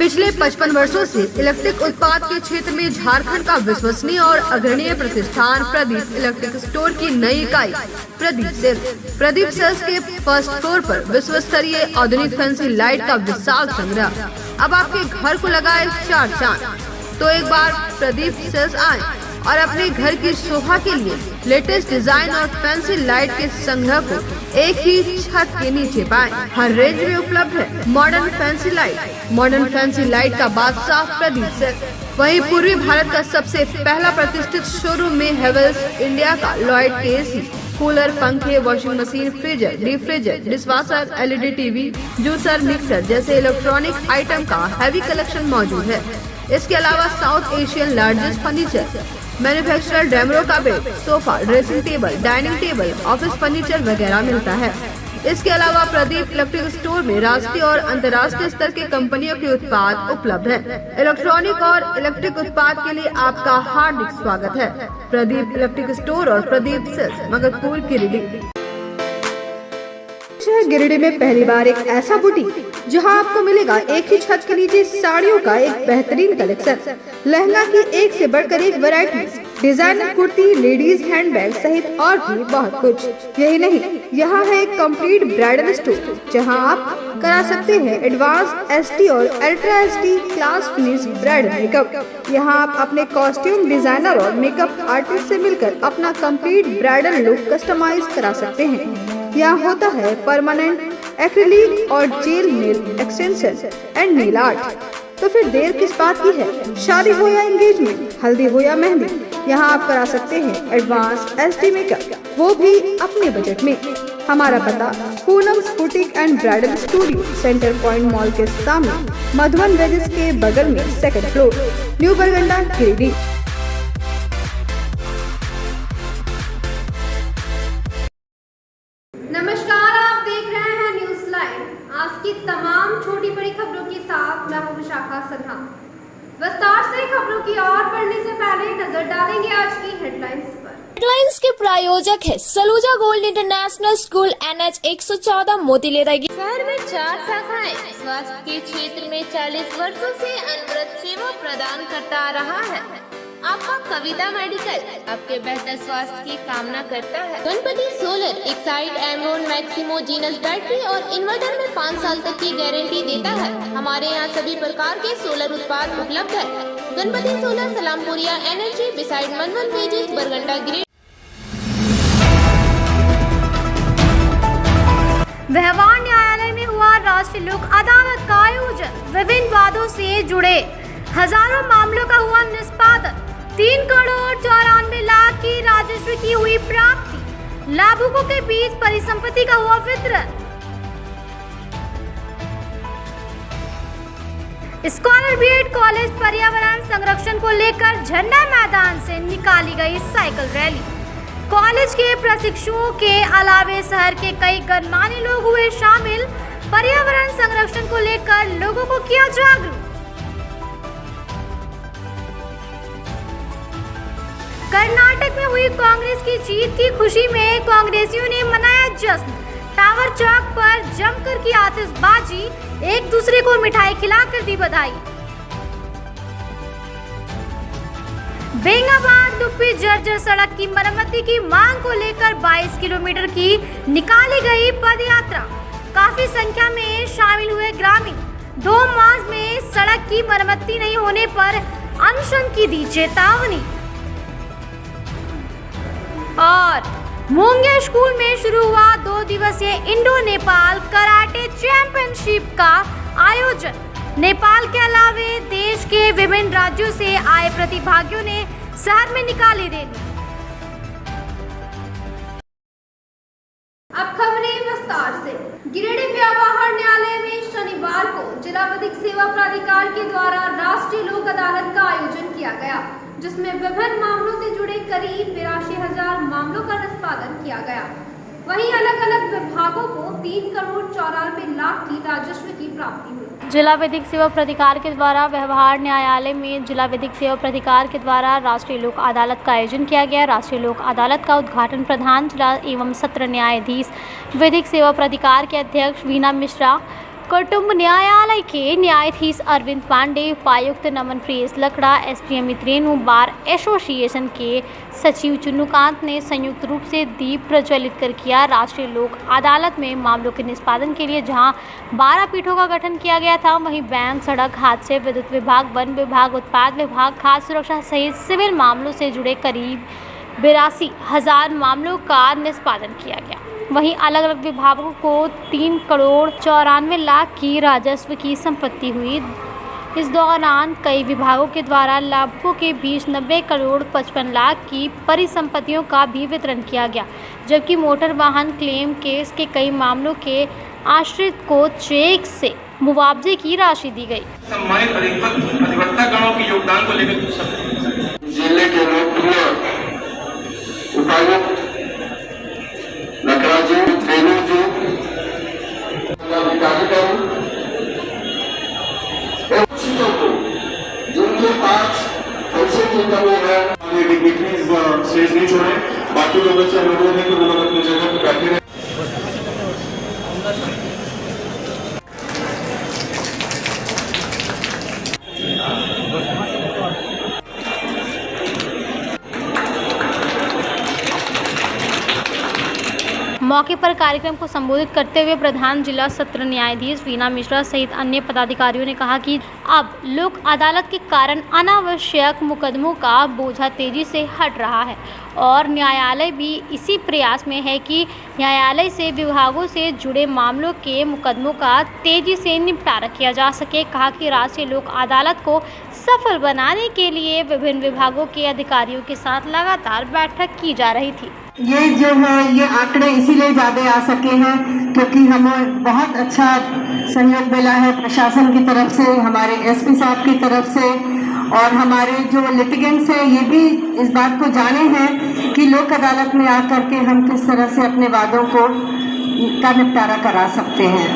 पिछले 55 वर्षों से इलेक्ट्रिक उत्पाद के क्षेत्र में झारखंड का विश्वसनीय और अग्रणीय प्रतिष्ठान प्रदीप इलेक्ट्रिक स्टोर की नई इकाई प्रदीप सेल्स के फर्स्ट फ्लोर पर विश्व स्तरीय आधुनिक फैंसी लाइट का विशाल संग्रह अब आपके घर को लगाए 4 चांद। तो एक बार प्रदीप सेल्स आए और अपने घर की शोभा के लिए लेटेस्ट डिजाइन और फैंसी लाइट के संग्रह को एक ही छत के नीचे पाएं। हर रेंज में उपलब्ध है मॉडर्न फैंसी लाइट का बादशाह प्रदीप सेल्स। वहीं पूर्वी भारत का सबसे पहला प्रतिष्ठित शोरूम में हेवेल्स इंडिया का लॉयड के एसी, कूलर, पंखे, washing machine, freezer, deep freezer, dishwasher, LED TV, juicer, mixer जैसे इलेक्ट्रॉनिक आइटम का हैवी कलेक्शन मौजूद है। इसके अलावा South Asian largest furniture manufacturer Damro का bed, sofa, dressing table, dining table, office furniture वगैरह मिलता है। इसके अलावा प्रदीप इलेक्ट्रिक स्टोर में राष्ट्रीय और अंतर्राष्ट्रीय स्तर के कंपनियों के उत्पाद उपलब्ध हैं। इलेक्ट्रॉनिक और इलेक्ट्रिक उत्पाद के लिए आपका हार्दिक स्वागत है। प्रदीप इलेक्ट्रिक स्टोर और प्रदीप सेल्स, मगरपुर, गिरिडीह। गिरिडीह में पहली बार एक ऐसा बुटीक जहां आपको मिलेगा एक ही छत के नीचे साड़ियों का एक बेहतरीन कलेक्शन, लहंगा की एक से बढ़कर एक variety, designer kurti, ladies handbag सहित और भी बहुत कुछ। यही नहीं, यहाँ है एक कंप्लीट ब्राइडल स्टोर जहां आप करा सकते हैं एडवांस एसटी और ultra ST class finish bridal makeup. यहाँ आप अपने कॉस्ट्यूम डिजाइनर और मेकअप आर्टिस्ट से मिलकर अपना कंप्लीट ब्राइडल लुक कस्टमाइज करा सकते हैं। यहाँ होता है परमानेंट एक्रिलिक और jail nail extension and nail art. तो फिर देर किस बात की है? शादी हो या एंगेजमेंट, हल्दी हो या मेहंदी, यहाँ आप करा सकते हैं एडवांस एसटी मेकअप, वो भी अपने बजट में। हमारा पता Poonam's boutique and bridal studio, centre point mall के सामने, मधुबन वेजेस के बगल में, 2nd फ्लोर, न्यू बरगंडा, गिरिडीह। नमस्कार, आप देख रहे हैं न्यूज लाइव। आज की तमाम छोटी बड़ी खबरों के साथ मैं हूं विशाखा सिन्हा। विस्तार से खबरों की ओर बढ़ने से पहले नजर डालेंगे आज की हेडलाइंस पर। हेडलाइंस के प्रायोजक है Saluja gold international school, NH 114, मोतीलेरा। शहर में 4 शाखाएं स्वास्थ्य के क्षेत्र में 40 वर्षों से अनवरत सेवा प्रदान करता आ रहा है। आपका कविता मेडिकल आपके बेहतर स्वास्थ्य की कामना करता है। Ganpati solar Exide Amaron Maximo genus battery और इन्वर्टर में 5 साल तक की गारंटी देता है। हमारे यहाँ सभी प्रकार के सोलर उत्पाद उपलब्ध है। Ganpati solar, Salampuria energy, beside मनवन वेजेस, बरगंडा, गिरिडीह। व्यवहार न्यायालय में हुआ राष्ट्रीय लोक अदालत का आयोजन। विभिन्न वादों से जुड़े हजारों मामलों का हुआ निष्पादन। 3 करोड़ 94 लाख की राजस्व की हुई प्राप्ति। लाभुकों के बीच परिसंपत्ति का हुआ वितरण। स्कॉलर बीएड कॉलेज पर्यावरण संरक्षण को लेकर झंडा मैदान से निकाली गई साइकिल रैली। कॉलेज के प्रशिक्षुओं के अलावे शहर के कई गणमान्य लोग हुए शामिल। पर्यावरण संरक्षण को लेकर लोगों को किया जागरूक। कर्नाटक में हुई कांग्रेस की जीत की खुशी में कांग्रेसियों ने मनाया जश्न। टावर चौक पर जमकर की आतिशबाजी, एक दूसरे को मिठाई खिलाकर दी बधाई। बेंगाबाद दुप्पी जर्जर सड़क की मरम्मती की मांग को लेकर 22 किलोमीटर की निकाली गई पदयात्रा। काफी संख्या में शामिल हुए ग्रामीण। 2 माह में सड़क की मरम्मती नहीं होने पर अनशन की दी चेतावनी। और मुंगेर स्कूल में शुरू हुआ 2 दिवसीय इंडो नेपाल कराटे चैंपियनशिप का आयोजन। नेपाल के अलावे देश के विभिन्न राज्यों से आए प्रतिभागियों ने शहर में निकाली रैली। अब खबरें विस्तार से। गिरिडीह व्यवहार न्यायालय में शनिवार को जिला विधिक सेवा प्राधिकार के द्वारा राष्ट्रीय लोक अदालत का आयोजन किया गया, जिसमें विभिन्न मामलों से जुड़े करीब 82,000 मामलों का निष्पादन किया गया। वहीं अलग अलग विभागों को 3 करोड़ 94 लाख की राजस्व की प्राप्ति हुई। जिला विधिक सेवा प्राधिकार के द्वारा व्यवहार न्यायालय में जिला विधिक सेवा प्राधिकार के द्वारा राष्ट्रीय लोक अदालत का आयोजन किया गया। राष्ट्रीय लोक अदालत का उद्घाटन प्रधान जिला एवं सत्र न्यायाधीश विधिक सेवा प्राधिकार के अध्यक्ष वीना मिश्रा, कुटुंब न्यायालय के न्यायाधीश अरविंद पांडे, उपायुक्त Naman Priyesh Lakra, SDM मित्रेनु, bar association के सचिव चुन्नूकांत ने संयुक्त रूप से दीप प्रज्वलित कर किया। राष्ट्रीय लोक अदालत में मामलों के निष्पादन के लिए जहां 12 पीठों का गठन किया गया था, वहीं बैंक, सड़क हादसे, विद्युत विभाग, वन विभाग, उत्पाद विभाग, खाद्य सुरक्षा सहित सिविल मामलों से जुड़े करीब 82,000 मामलों का निष्पादन किया गया। वहीं अलग अलग विभागों को 3,94,00,000 की राजस्व की संपत्ति हुई। इस दौरान कई विभागों के द्वारा लाभुकों के बीच 90,55,00,000 की परिसंपत्तियों का भी वितरण किया गया, जबकि मोटर वाहन क्लेम केस के कई मामलों के आश्रित को चेक से मुआवजे की राशि दी गई। सम्मानित अधिवक्ता गणों के योगदान को लेकर पूछ सकते हैं। जिले के लोकप्रिय उपायुक्त लकड़ा जी, रेणु जी, जिनके पास पैसे की कमी है, डिग्निटरीज स्टेज नहीं छोड़े। बाकी लोगों से अनुरोध है कि वो लोग अपनी जगह पर बैठे रहे। मौके पर कार्यक्रम को संबोधित करते हुए प्रधान जिला सत्र न्यायाधीश वीना मिश्रा सहित अन्य पदाधिकारियों ने कहा कि अब लोक अदालत के कारण अनावश्यक मुकदमों का बोझा तेजी से हट रहा है और न्यायालय भी इसी प्रयास में है कि न्यायालय से विभागों से जुड़े मामलों के मुकदमों का तेजी से निपटारा किया जा सके। कहा कि राष्ट्रीय लोक अदालत को सफल बनाने के लिए विभिन्न विभागों के अधिकारियों के साथ लगातार बैठक की जा रही थी। ये जो है ये आंकड़े इसीलिए ज़्यादा आ सके हैं क्योंकि हमें बहुत अच्छा सहयोग मिला है प्रशासन की तरफ से, हमारे एसपी साहब की तरफ से, और हमारे जो लिटिगेंट्स हैं ये भी इस बात को जाने हैं कि लोक अदालत में आकर के हम किस तरह से अपने वादों का निपटारा करा सकते हैं।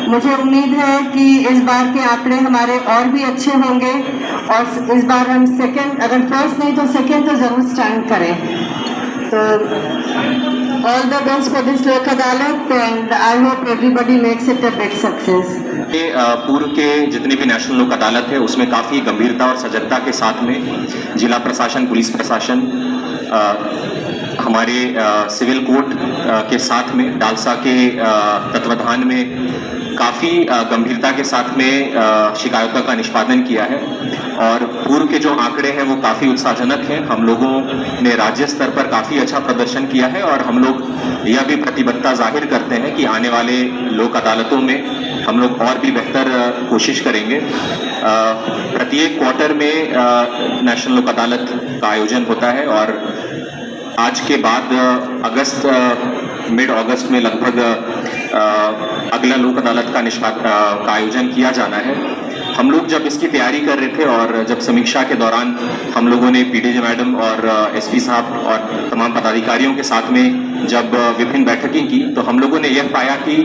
मुझे उम्मीद है कि इस बार के आंकड़े हमारे और भी अच्छे होंगे और इस बार हम सेकंड, अगर फर्स्ट नहीं तो सेकंड तो ज़रूर स्टैंड करें। तो all the best for this लोक अदालत and I hope everybody makes it a big success. पूर्व के जितने भी नेशनल लोक अदालत है उसमें काफ़ी गंभीरता और सजगता के साथ में जिला प्रशासन, पुलिस प्रशासन, हमारे सिविल कोर्ट के साथ में डालसा के तत्वाधान में काफ़ी गंभीरता के साथ में शिकायतों का निष्पादन किया है और पूर्व के जो आंकड़े हैं वो काफ़ी उत्साहजनक हैं। हम लोगों ने राज्य स्तर पर काफ़ी अच्छा प्रदर्शन किया है और हम लोग यह भी प्रतिबद्धता जाहिर करते हैं कि आने वाले लोक अदालतों में हम लोग और भी बेहतर कोशिश करेंगे। प्रत्येक क्वार्टर में नेशनल लोक अदालत का आयोजन होता है और आज के बाद मिड अगस्त में लगभग अगला लोक अदालत का आयोजन किया जाना है। हम लोग जब इसकी तैयारी कर रहे थे और जब समीक्षा के दौरान हम लोगों ने पीडीजे मैडम और एसपी साहब और तमाम पदाधिकारियों के साथ में जब विभिन्न बैठकें की तो हम लोगों ने यह पाया कि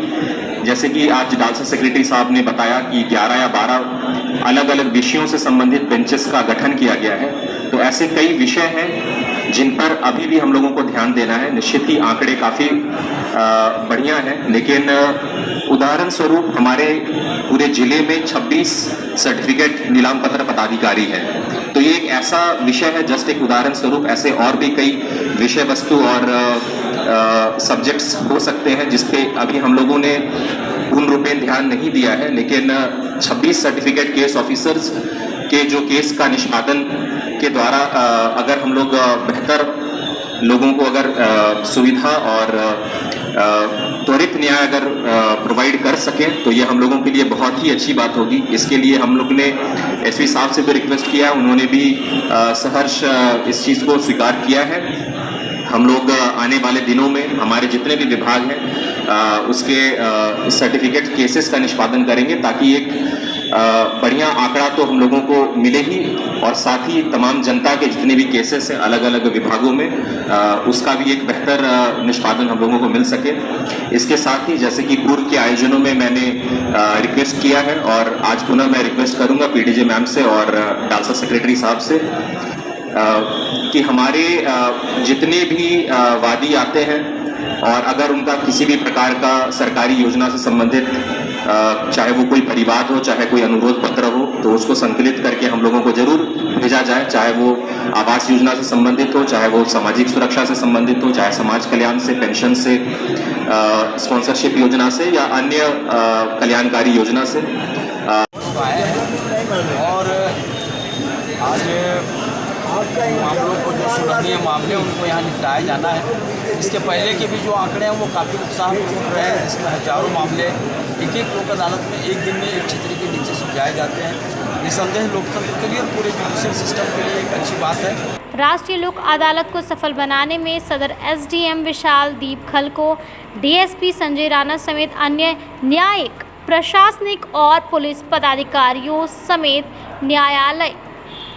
जैसे कि आज डालसा सेक्रेटरी साहब ने बताया कि 11 या 12 अलग अलग विषयों से संबंधित बेंचेस का गठन किया गया है। तो ऐसे कई विषय हैं जिन पर अभी भी हम लोगों को ध्यान देना है। निश्चित ही आंकड़े काफ़ी बढ़िया हैं, लेकिन उदाहरण स्वरूप हमारे पूरे जिले में 26 सर्टिफिकेट नीलाम पत्र पदाधिकारी हैं। तो ये एक ऐसा विषय है, जस्ट एक उदाहरण स्वरूप ऐसे और भी कई विषय वस्तु और सब्जेक्ट्स हो सकते हैं जिस पे अभी हम लोगों ने पूर्ण रूपेण ध्यान नहीं दिया है, लेकिन 26 सर्टिफिकेट केस ऑफिसर्स के जो केस का निष्पादन के द्वारा अगर हम लोग बेहतर लोगों को अगर सुविधा और त्वरित न्याय अगर प्रोवाइड कर सकें तो ये हम लोगों के लिए बहुत ही अच्छी बात होगी। इसके लिए हम लोग ने एसपी साहब से भी रिक्वेस्ट किया, उन्होंने भी सहर्ष इस चीज़ को स्वीकार किया है। हम लोग आने वाले दिनों में हमारे जितने भी विभाग हैं उसके सर्टिफिकेट केसेस का निष्पादन करेंगे ताकि एक बढ़िया आंकड़ा तो हम लोगों को मिले ही और साथ ही तमाम जनता के जितने भी केसेस हैं अलग अलग विभागों में उसका भी एक बेहतर निष्पादन हम लोगों को मिल सके। इसके साथ ही जैसे कि पूर्व के आयोजनों में मैंने रिक्वेस्ट किया है और आज पुनः मैं रिक्वेस्ट करूंगा पीडीजे मैम से और डालसा सेक्रेटरी साहब से कि हमारे जितने भी वादी आते हैं और अगर उनका किसी भी प्रकार का सरकारी योजना से संबंधित चाहे वो कोई परिवार हो, चाहे कोई अनुरोध पत्र हो, तो उसको संकलित करके हम लोगों को जरूर भेजा जाए, चाहे वो आवास योजना से संबंधित हो, चाहे वो सामाजिक सुरक्षा से संबंधित हो, चाहे समाज कल्याण से, पेंशन से, स्पॉन्सरशिप योजना से या अन्य कल्याणकारी योजना से। और आज मामलों को जो सुलझनीय मामले उनको यहाँ निपटाया जाना है। इसके पहले के भी जो आंकड़े हैं वो काफ़ी उत्साहपूर्ण रहे हैं, जिसमें हजारों मामले एक लोक अदालत में एक दिन में एक छतरी के नीचे सुलझाए जाते हैं। निसंदेह लोकतंत्र के लिए और पूरे जुडिशियल सिस्टम के लिए एक अच्छी बात है। राष्ट्रीय लोक अदालत को सफल बनाने में सदर एसडीएम विशाल दीप खल को डीएसपी संजय राणा समेत अन्य न्यायिक, प्रशासनिक और पुलिस पदाधिकारियों समेत न्यायालय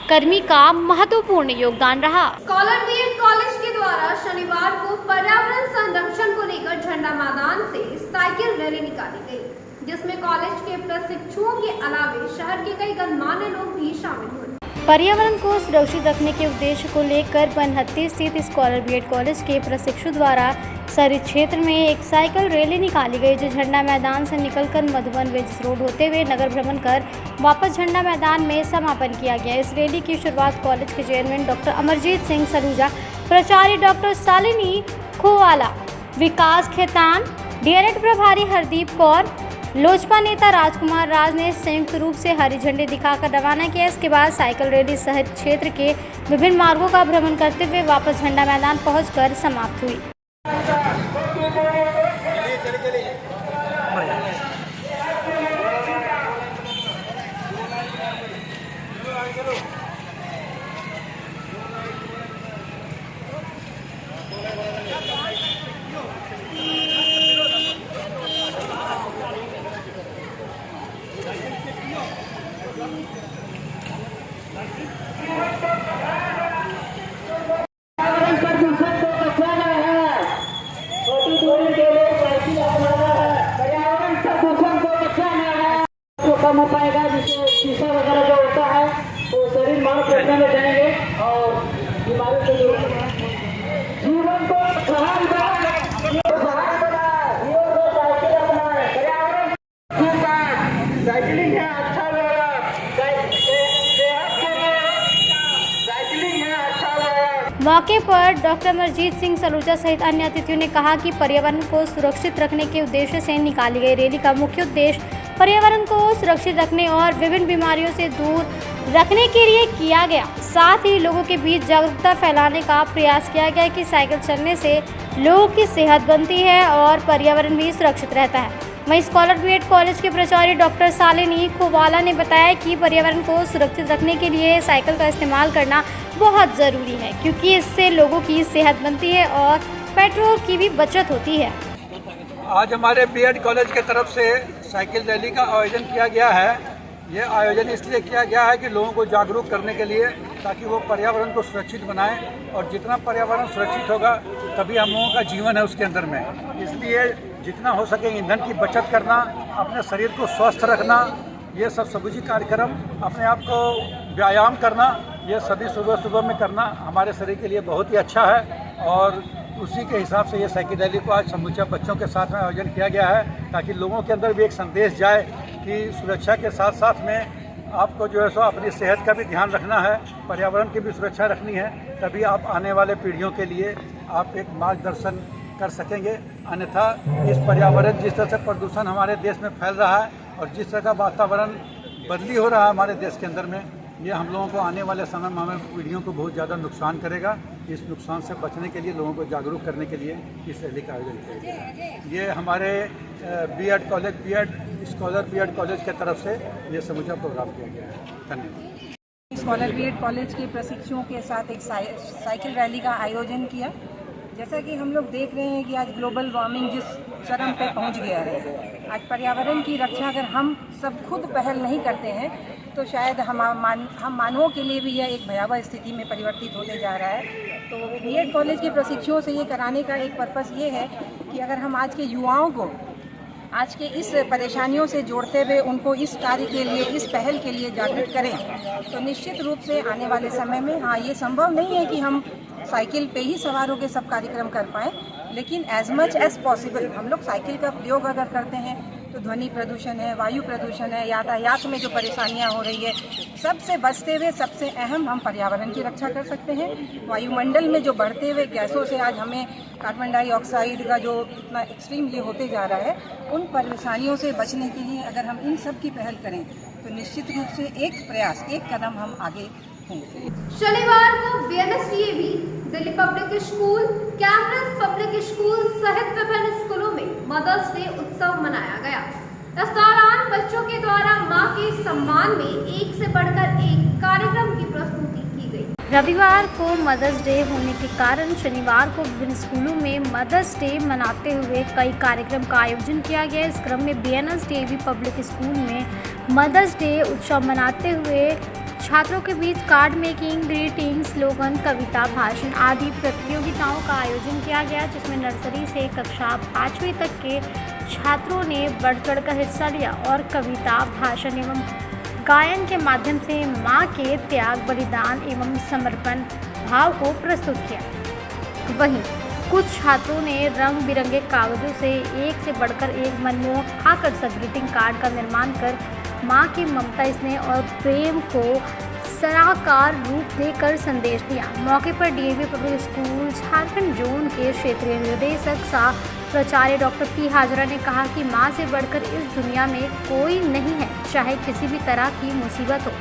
कर्मी का महत्वपूर्ण योगदान रहा। स्कॉलर बीएड कॉलेज के द्वारा शनिवार को पर्यावरण संरक्षण को लेकर झंडा मैदान से साइकिल रैली निकाली गई, जिसमें कॉलेज के प्रशिक्षुओं के अलावा शहर के कई गणमान्य लोग भी शामिल हुए। पर्यावरण को सुरक्षित रखने के उद्देश्य को लेकर बनहत्ती स्थित स्कॉलर बीएड कॉलेज के प्रशिक्षु द्वारा शहरी क्षेत्र में एक साइकिल रैली निकाली गई, जो झंडा मैदान से निकलकर मधुबन वेजिस रोड होते हुए नगर भ्रमण कर वापस झंडा मैदान में समापन किया गया। इस रैली की शुरुआत कॉलेज के चेयरमैन डॉक्टर अमरजीत सिंह सलूजा, प्राचार्य डॉक्टर शालिनी खोवाला, विकास खेतान, डीएलएड प्रभारी हरदीप कौर, लोजपा नेता राजकुमार राज ने संयुक्त रूप से हरी झंडी दिखाकर रवाना किया। इसके बाद साइकिल रैली शहर क्षेत्र के विभिन्न मार्गों का भ्रमण करते हुए वापस झंडा मैदान पहुंचकर समाप्त हुई। कम हो पाएगा, जिससे शीशा वगैरह जो होता है वो शरीर मानव प्रज्ञा में जाएंगे और बीमारी से दूर जीवन को साइकिलिंग है, अच्छा लगेगा, साइकिलिंग है, अच्छा लगेगा। मौके पर डॉक्टर अमरजीत सिंह सलूजा सहित अन्य अतिथियों ने कहा कि पर्यावरण को सुरक्षित रखने के उद्देश्य से निकाली गई रैली का मुख्य उद्देश्य पर्यावरण को सुरक्षित रखने और विभिन्न बीमारियों से दूर रखने के लिए किया गया। साथ ही लोगों के बीच जागरूकता फैलाने का प्रयास किया गया कि साइकिल चलने से लोगों की सेहत बनती है और पर्यावरण भी सुरक्षित रहता है। वहीं स्कॉलर बीएड कॉलेज के प्राचार्य डॉक्टर शालिनी खोवाला ने बताया कि पर्यावरण को सुरक्षित रखने के लिए साइकिल का इस्तेमाल करना बहुत ज़रूरी है, क्योंकि इससे लोगों की सेहत बनती है और पेट्रोल की भी बचत होती है। आज हमारे बीएड कॉलेज के तरफ से साइकिल रैली का आयोजन किया गया है। ये आयोजन इसलिए किया गया है कि लोगों को जागरूक करने के लिए, ताकि वो पर्यावरण को सुरक्षित बनाएं, और जितना पर्यावरण सुरक्षित होगा तभी हम लोगों का जीवन है उसके अंदर में। इसलिए जितना हो सके ईंधन की बचत करना, अपने शरीर को स्वस्थ रखना, ये सब सबूजी कार्यक्रम, अपने आप को व्यायाम करना, ये सभी सुबह सुबह में करना हमारे शरीर के लिए बहुत ही अच्छा है। और उसी के हिसाब से ये साइकिल रैली को आज समूचा बच्चों के साथ में आयोजन किया गया है, ताकि लोगों के अंदर भी एक संदेश जाए कि सुरक्षा के साथ साथ में आपको जो है सो अपनी सेहत का भी ध्यान रखना है, पर्यावरण की भी सुरक्षा रखनी है, तभी आप आने वाले पीढ़ियों के लिए आप एक मार्गदर्शन कर सकेंगे। अन्यथा इस पर्यावरण, जिस तरह से प्रदूषण हमारे देश में फैल रहा है और जिस तरह का वातावरण बदली हो रहा है हमारे देश के अंदर में, ये हम लोगों को आने वाले समय में हमें पीढ़ियों को बहुत ज़्यादा नुकसान करेगा। इस नुकसान से बचने के लिए, लोगों को जागरूक करने के लिए इस रैली का आयोजन किया गया है। ये हमारे BEd college, scholar BEd college के तरफ से ये समूचा प्रोग्राम किया गया है। धन्यवाद। स्कॉलर बीएड कॉलेज के प्रशिक्षुओं के साथ एक साइकिल रैली का आयोजन किया। जैसा कि हम लोग देख रहे हैं कि आज ग्लोबल वार्मिंग जिस चरम पे पहुंच गया है, आज पर्यावरण की रक्षा अगर हम सब खुद पहल नहीं करते हैं तो शायद हम मानवों के लिए भी यह एक भयावह स्थिति में परिवर्तित होते जा रहा है। तो बीएड कॉलेज के प्रशिक्षुओं से ये कराने का एक पर्पस ये है कि अगर हम आज के युवाओं को आज के इस परेशानियों से जोड़ते हुए उनको इस कार्य के लिए, इस पहल के लिए जागरूक करें, तो निश्चित रूप से आने वाले समय में, हाँ, ये संभव नहीं है कि हम साइकिल पे ही सवार होकर सब कार्यक्रम कर पाएँ, लेकिन एज मच एज पॉसिबल हम लोग साइकिल का प्रयोग अगर करते हैं तो ध्वनि प्रदूषण है, वायु प्रदूषण है, यातायात में जो परेशानियां हो रही है, सबसे बचते हुए सबसे अहम हम पर्यावरण की रक्षा कर सकते हैं। वायुमंडल में जो बढ़ते हुए गैसों से आज हमें कार्बन डाइऑक्साइड का जो इतना एक्सट्रीमली होते जा रहा है, उन परेशानियों से बचने के लिए अगर हम इन सब की पहल करें तो निश्चित रूप से एक प्रयास, एक कदम हम आगे होंगे। शनिवार को BNSDAV, Delhi public school, Cambridge public school सहित विभिन्न स्कूलों में मदर्स डे उत्सव मनाया गया। इस दौरान बच्चों के द्वारा मां के सम्मान में एक से बढ़कर एक कार्यक्रम की प्रस्तुति की गई। रविवार को मदर्स डे होने के कारण शनिवार को विभिन्न स्कूलों में मदर्स डे मनाते हुए कई कार्यक्रम का आयोजन किया गया। इस क्रम में BNSDAV पब्लिक स्कूल में मदर्स डे उत्सव मनाते हुए छात्रों के बीच कार्ड मेकिंग, ग्रीटिंग, स्लोगन, कविता, भाषण आदि प्रतियोगिताओं का आयोजन किया गया, जिसमें नर्सरी से कक्षा 5वीं तक के छात्रों ने बढ़ चढ़कर हिस्सा लिया और कविता, भाषण एवं गायन के माध्यम से मां के त्याग, बलिदान एवं समर्पण भाव को प्रस्तुत किया। वहीं कुछ छात्रों ने रंग बिरंगे कागजों से एक से बढ़कर एक मनमोहक आकर्षक ग्रीटिंग कार्ड का निर्माण कर मां की ममता, स्नेह और प्रेम को साकार रूप देकर संदेश दिया। मौके पर DAV public school Jharkhand zone के क्षेत्रीय निर्देशक सह प्राचार्य डॉक्टर P हाजरा ने कहा कि मां से बढ़कर इस दुनिया में कोई नहीं है। चाहे किसी भी तरह की मुसीबत हो,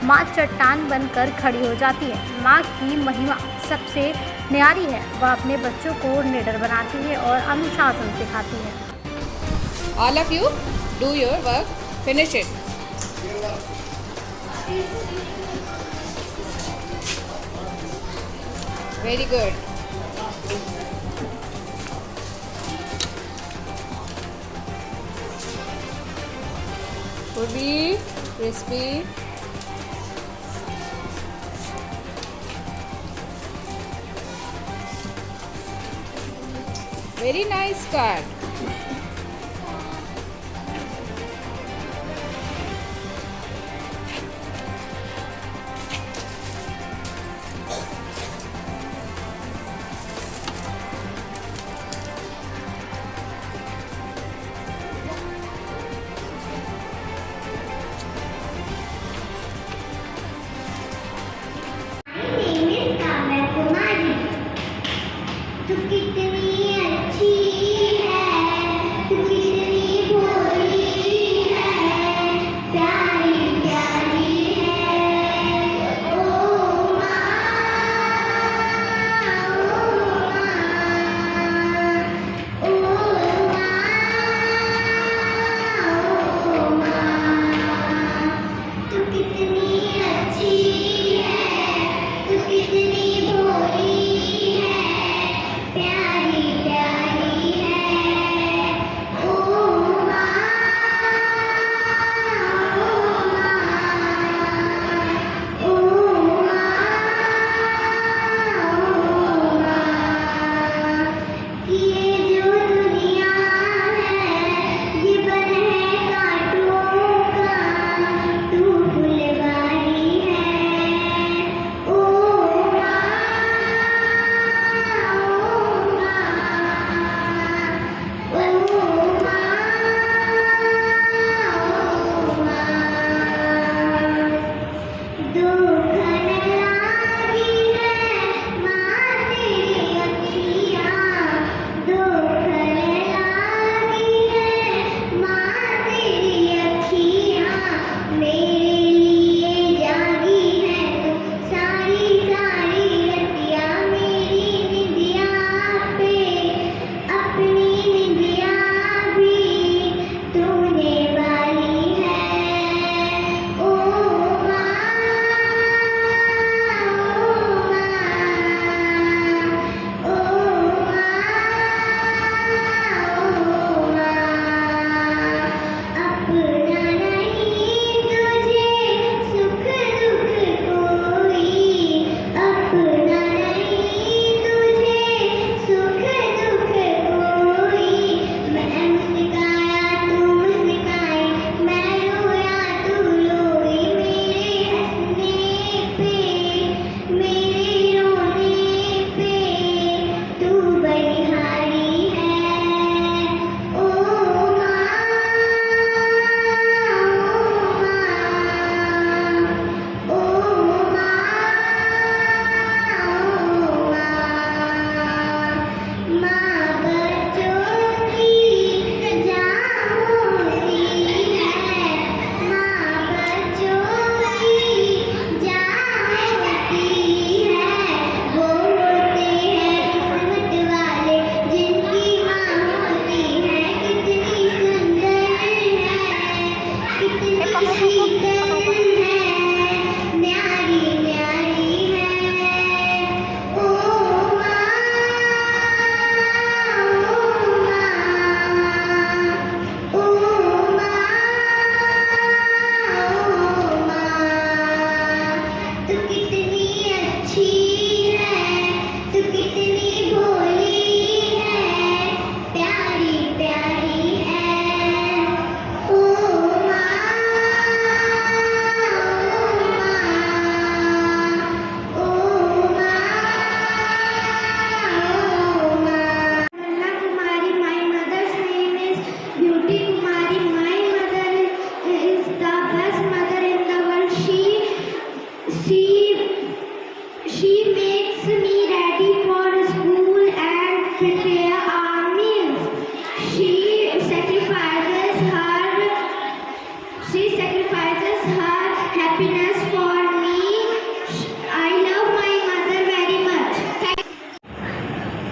मां चट्टान बनकर खड़ी हो जाती है। मां की महिमा सबसे न्यारी है। वह अपने बच्चों को निडर बनाती है और अनुशासन सिखाती है। All of you do your work, finish it. Very good. Ruby, crispy. Very nice card. तू कितनी अच्छी है, तू कितनी भोली है, प्यारी प्यारी है। ओ माँ, ओ माँ, ओ माँ, तू कितनी अच्छी है, तू कितनी भोली है, प्यारी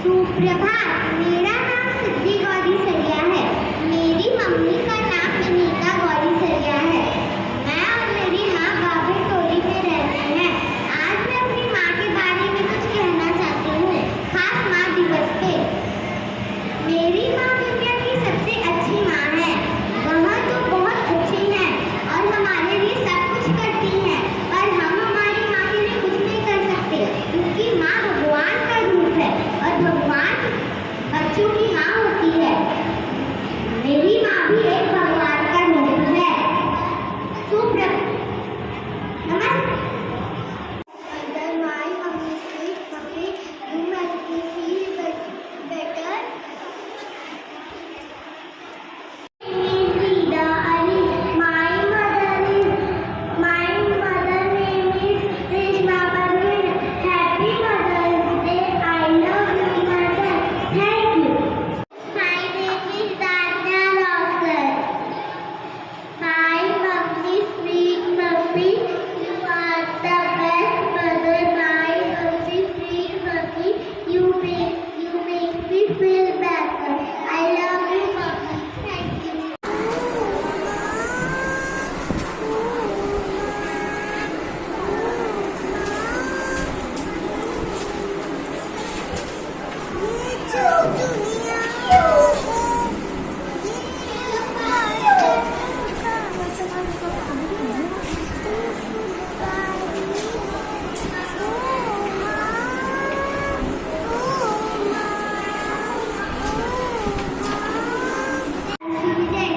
सुप्रभात, मेरा नाम सिद्धि गौरी सरिया है। मेरी मम्मी का नाम विनीता गौरी सरिया है। मैं और मेरी माँ बाबर टोली में रहते हैं। आज मैं अपनी माँ के बारे में कुछ कहना चाहती हूँ, खास माँ दिवस पे। मेरी माँ दुनिया की सबसे अच्छी माँ है। वह तो बहुत अच्छी है और हमारे लिए सब कुछ करती है, पर हम हमारी माँ के लिए कुछ नहीं कर सकते, क्योंकि माँ भगवान का रूप है और भगवान बच्चों की माँ होती है। मेरी माँ भी एक भगवान का रूप है। नमस्ते। My mom is sweet, puppy, you make me feel better. Rida Ali. My mother name is Reshma Parveen. Happy Mother's Day. I love you, mother. Thank you. My name is Danya Rawsar. Hi, mummy, sweet mummy. You are the best mother. My mummy, sweet mummy. You make me feel better. I love you, mummy. Thank you.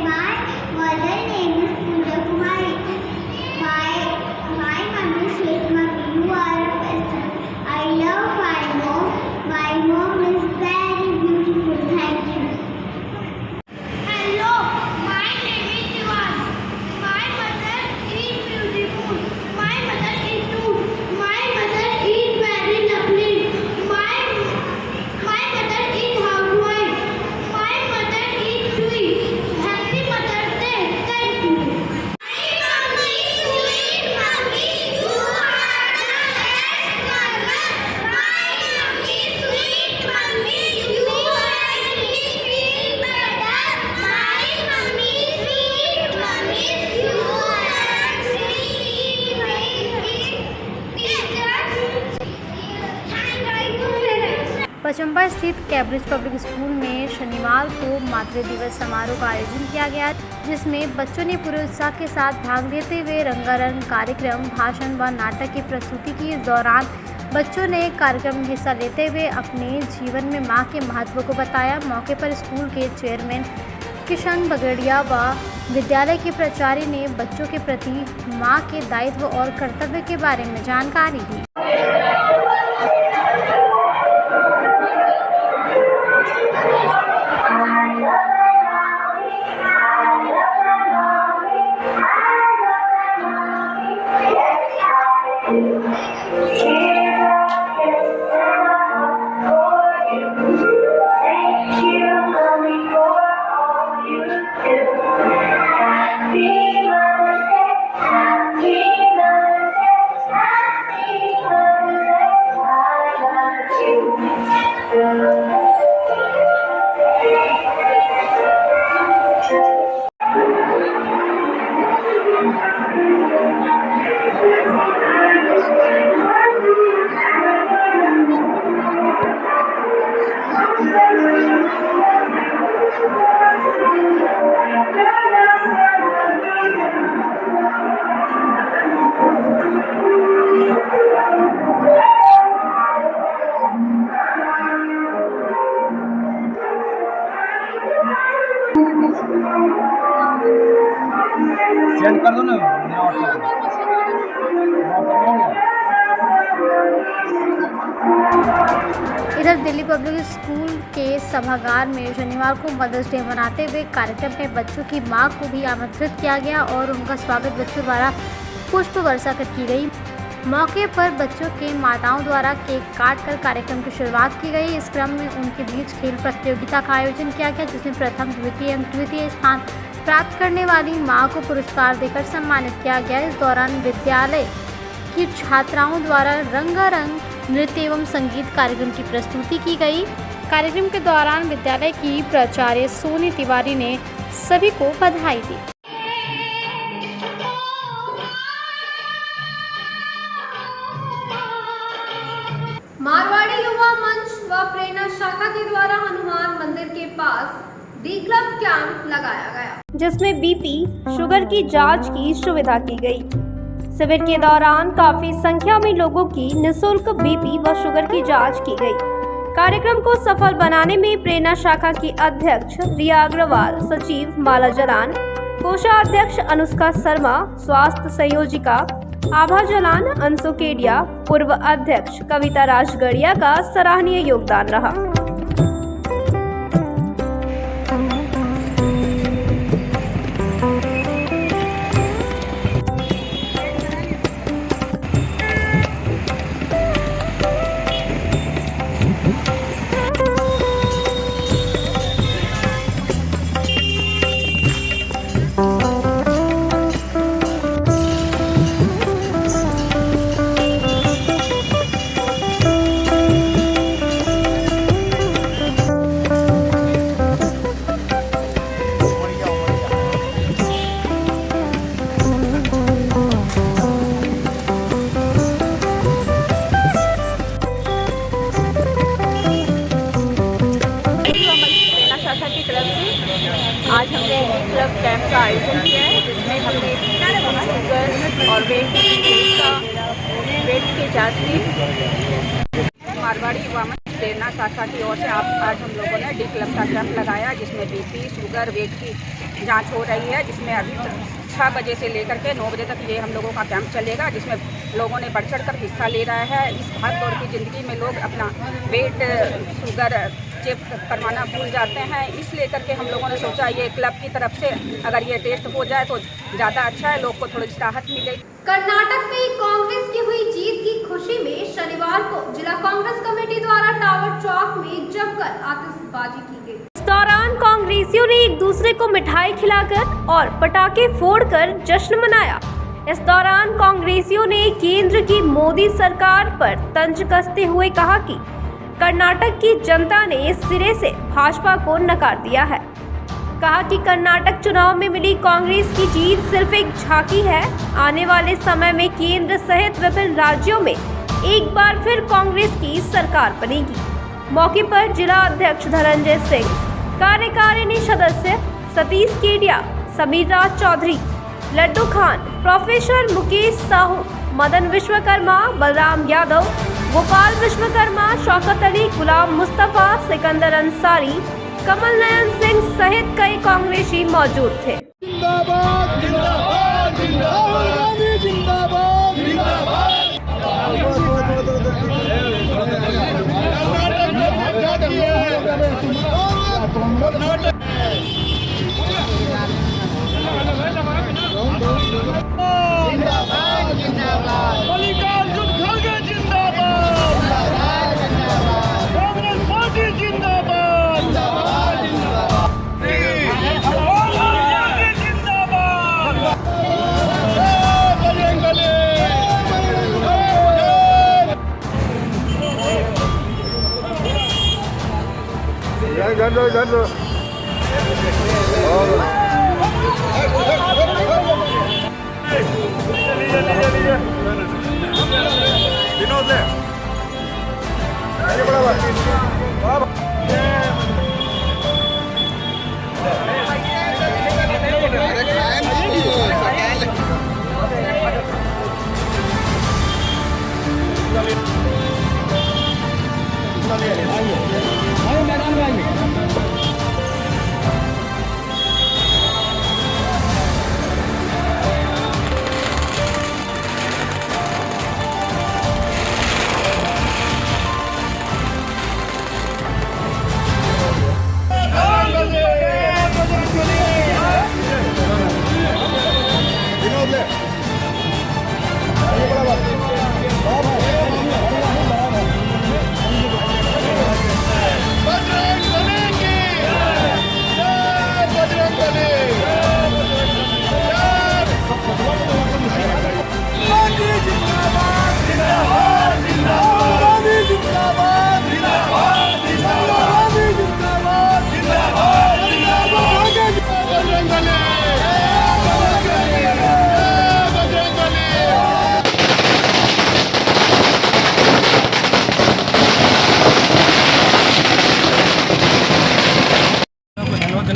My mother name is Pooja Kumari. My mummy says, "Mummy, you are a best." I love my mom. My mom is very beautiful. Thank you. Hello, my name is Shivan. My mother is beautiful. My mother is cute. My mother is very lovely. My mother is housewife. My mother is sweet. Happy Mother's Day. Thank you. My mommy, sweet mommy, you are the best mother. My mommy, sweet mommy, you make me feel better. My mommy, sweet mommy, you are sweet, make me Pachamba स्थित Cambridge public school में शनिवार को मातृ दिवस समारोह का आयोजन किया गया, जिसमें बच्चों ने पूरे उत्साह के साथ भाग लेते हुए रंगारंग कार्यक्रम, भाषण व नाटक की प्रस्तुति की। इस दौरान बच्चों ने कार्यक्रम में हिस्सा लेते हुए अपने जीवन में मां के महत्व को बताया। मौके पर स्कूल के चेयरमैन किशन बगड़िया व विद्यालय के प्राचार्य ने बच्चों के प्रति मां के दायित्व और कर्तव्य के बारे में जानकारी दी। सेंड कर दो ना। इधर दिल्ली पब्लिक स्कूल के सभागार में शनिवार को मदर्स डे मनाते हुए कार्यक्रम में बच्चों की मां को भी आमंत्रित किया गया और उनका स्वागत बच्चों द्वारा पुष्प वर्षा कर की गई। मौके पर बच्चों के माताओं द्वारा केक काटकर कार्यक्रम की शुरुआत की गई। इस क्रम में उनके बीच खेल प्रतियोगिता का आयोजन किया गया, जिसमें प्रथम, द्वितीय एवं तृतीय स्थान प्राप्त करने वाली मां को पुरस्कार देकर सम्मानित किया गया। इस दौरान विद्यालय की छात्राओं द्वारा रंगारंग नृत्य एवं संगीत कार्यक्रम की प्रस्तुति की गई। कार्यक्रम के दौरान विद्यालय की प्राचार्य सोनी तिवारी ने सभी को बधाई दी। मारवाड़ी युवा मंच व प्रेरणा शाखा के द्वारा हनुमान मंदिर के पास डी क्लब कैंप लगाया गया, जिसमें बीपी शुगर की जांच की सुविधा की गई। शिविर के दौरान काफी संख्या में लोगों की निःशुल्क बीपी व शुगर की जांच की गई। कार्यक्रम को सफल बनाने में प्रेरणा शाखा की अध्यक्ष रिया अग्रवाल, सचिव माला जलान, कोषाध्यक्ष अनुष्का शर्मा, स्वास्थ्य संयोजिका आभा जलान, अंशु केडिया, पूर्व अध्यक्ष कविता राजगढ़िया का सराहनीय योगदान रहा। आज हमने क्लब कैंप का आयोजन किया है, जिसमें हमने शुगर और वेट की जांच की। मारवाड़ी युवा मंच प्रेरणा शाखा की ओर से आज हम लोगों ने डी क्लब का कैंप लगाया, जिसमें बीपी शुगर वेट की जांच हो रही है, जिसमें अभी 6 बजे से लेकर के 9 बजे तक ये हम लोगों का कैंप चलेगा, जिसमें लोगों ने बढ़ चढ़ कर हिस्सा ले रहा है। इस भाग दौड़ की ज़िंदगी में लोग अपना वेट शुगर चेक करवाना भूल जाते हैं, इसलिए करके हम लोगों ने सोचा ये क्लब की तरफ से अगर ये टेस्ट हो जाए तो ज़्यादा अच्छा है, लोग को थोड़ी राहत मिलेगी। कर्नाटक में कांग्रेस की हुई जीत की खुशी में शनिवार को जिला कांग्रेस कमेटी द्वारा टावर चौक में जमकर आतिशबाजी की गई। इस दौरान कांग्रेसियों ने एक दूसरे को मिठाई खिलाकर और पटाखे फोड़कर जश्न मनाया। इस दौरान कांग्रेसियों ने केंद्र की मोदी सरकार पर तंज कसते हुए कहा कि कर्नाटक की जनता ने सिरे से भाजपा को नकार दिया है। कहा कि कर्नाटक चुनाव में मिली कांग्रेस की जीत सिर्फ एक झांकी है, आने वाले समय में केंद्र सहित विभिन्न राज्यों में एक बार फिर कांग्रेस की सरकार बनेगी। मौके पर जिला अध्यक्ष धनंजय सिंह, कार्यकारिणी सदस्य सतीश केडिया, समीर राज चौधरी, लड्डू खान, प्रोफेसर मुकेश साहू, मदन विश्वकर्मा, बलराम यादव, गोपाल विश्वकर्मा, शौकत अली, गुलाम मुस्तफा, सिकंदर अंसारी, कमल नयन सिंह सहित कई कांग्रेसी मौजूद थे। जिंदाबाद जिंदाबाद जिंदाबाद जिंदाबाद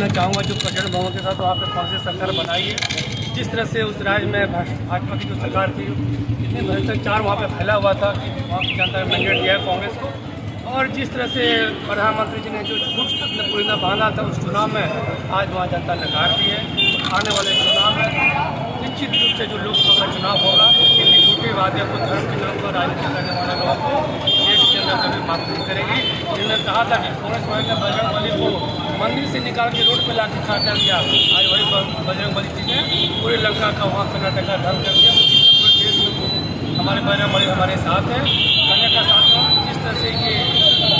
देना चाहूँगा जो प्रचंड बहुमत के साथ वहाँ पे कांग्रेस सरकार बनाई है। जिस तरह से उस राज्य में भाजपा की जो सरकार थी, इतनी भ्रष्टाचार वहाँ पे फैला हुआ था कि वहाँ की जनता ने मैंडेट दिया है कांग्रेस को। और जिस तरह से प्रधानमंत्री जी ने जो झूठ अपने पुलिंदा बांधा था उस चुनाव में, आज वहाँ जनता नकार दी है। आने वाले चुनाव में निश्चित रूप से जो लोकसभा का चुनाव होगा, झूठे वादे को धर्म के नाम पर राजनीति करने वाले लोगों को देश के अंदर कभी माफ नहीं करेगी। जिन्होंने कहा था कि कांग्रेस वाले ने बजरंग बली को मंदिर से निकाल के रोड पर लाके काटा दिया, आज वही बजरंग बली जी ने पूरे लंका का वहाँ कर्नाटक का धर्म कर दिया। पूरे देश में हमारे बजरंग बली हमारे साथ है, करने का साथ है। जिस तरह से ये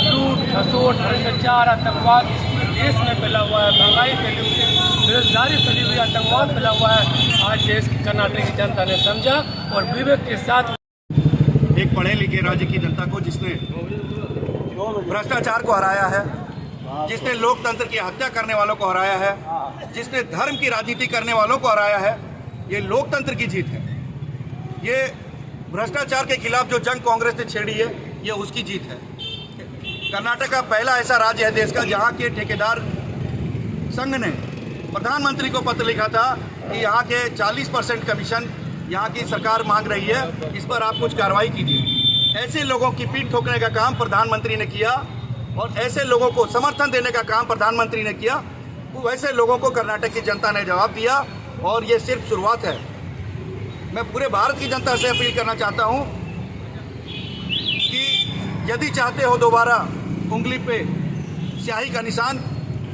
लूट खसोट भ्रष्टाचार आतंकवाद इस पूरे देश में फैला हुआ है, महंगाई फैली हुई है, बेरोजगारी फैली हुई है, आतंकवाद फैला हुआ है, आज देश की कर्नाटक की जनता ने समझा और विवेक के साथ एक पढ़े लिखे राज्य की जनता को जिसने भ्रष्टाचार को हराया है, जिसने लोकतंत्र की हत्या करने वालों को हराया है, जिसने धर्म की राजनीति करने वालों को हराया है, ये लोकतंत्र की जीत है। ये भ्रष्टाचार के खिलाफ जो जंग कांग्रेस ने छेड़ी है, ये उसकी जीत है। कर्नाटक का पहला ऐसा राज्य है देश का जहाँ के ठेकेदार संघ ने प्रधानमंत्री को पत्र लिखा था कि यहाँ के 40% कमीशन यहाँ की सरकार मांग रही है, इस पर आप कुछ कार्रवाई कीजिए। ऐसे लोगों की पीठ ठोकने का काम प्रधानमंत्री ने किया और ऐसे लोगों को समर्थन देने का काम प्रधानमंत्री ने किया। वैसे लोगों को कर्नाटक की जनता ने जवाब दिया और ये सिर्फ शुरुआत है। मैं पूरे भारत की जनता से अपील करना चाहता हूँ कि यदि चाहते हो दोबारा उंगली पे स्याही का निशान,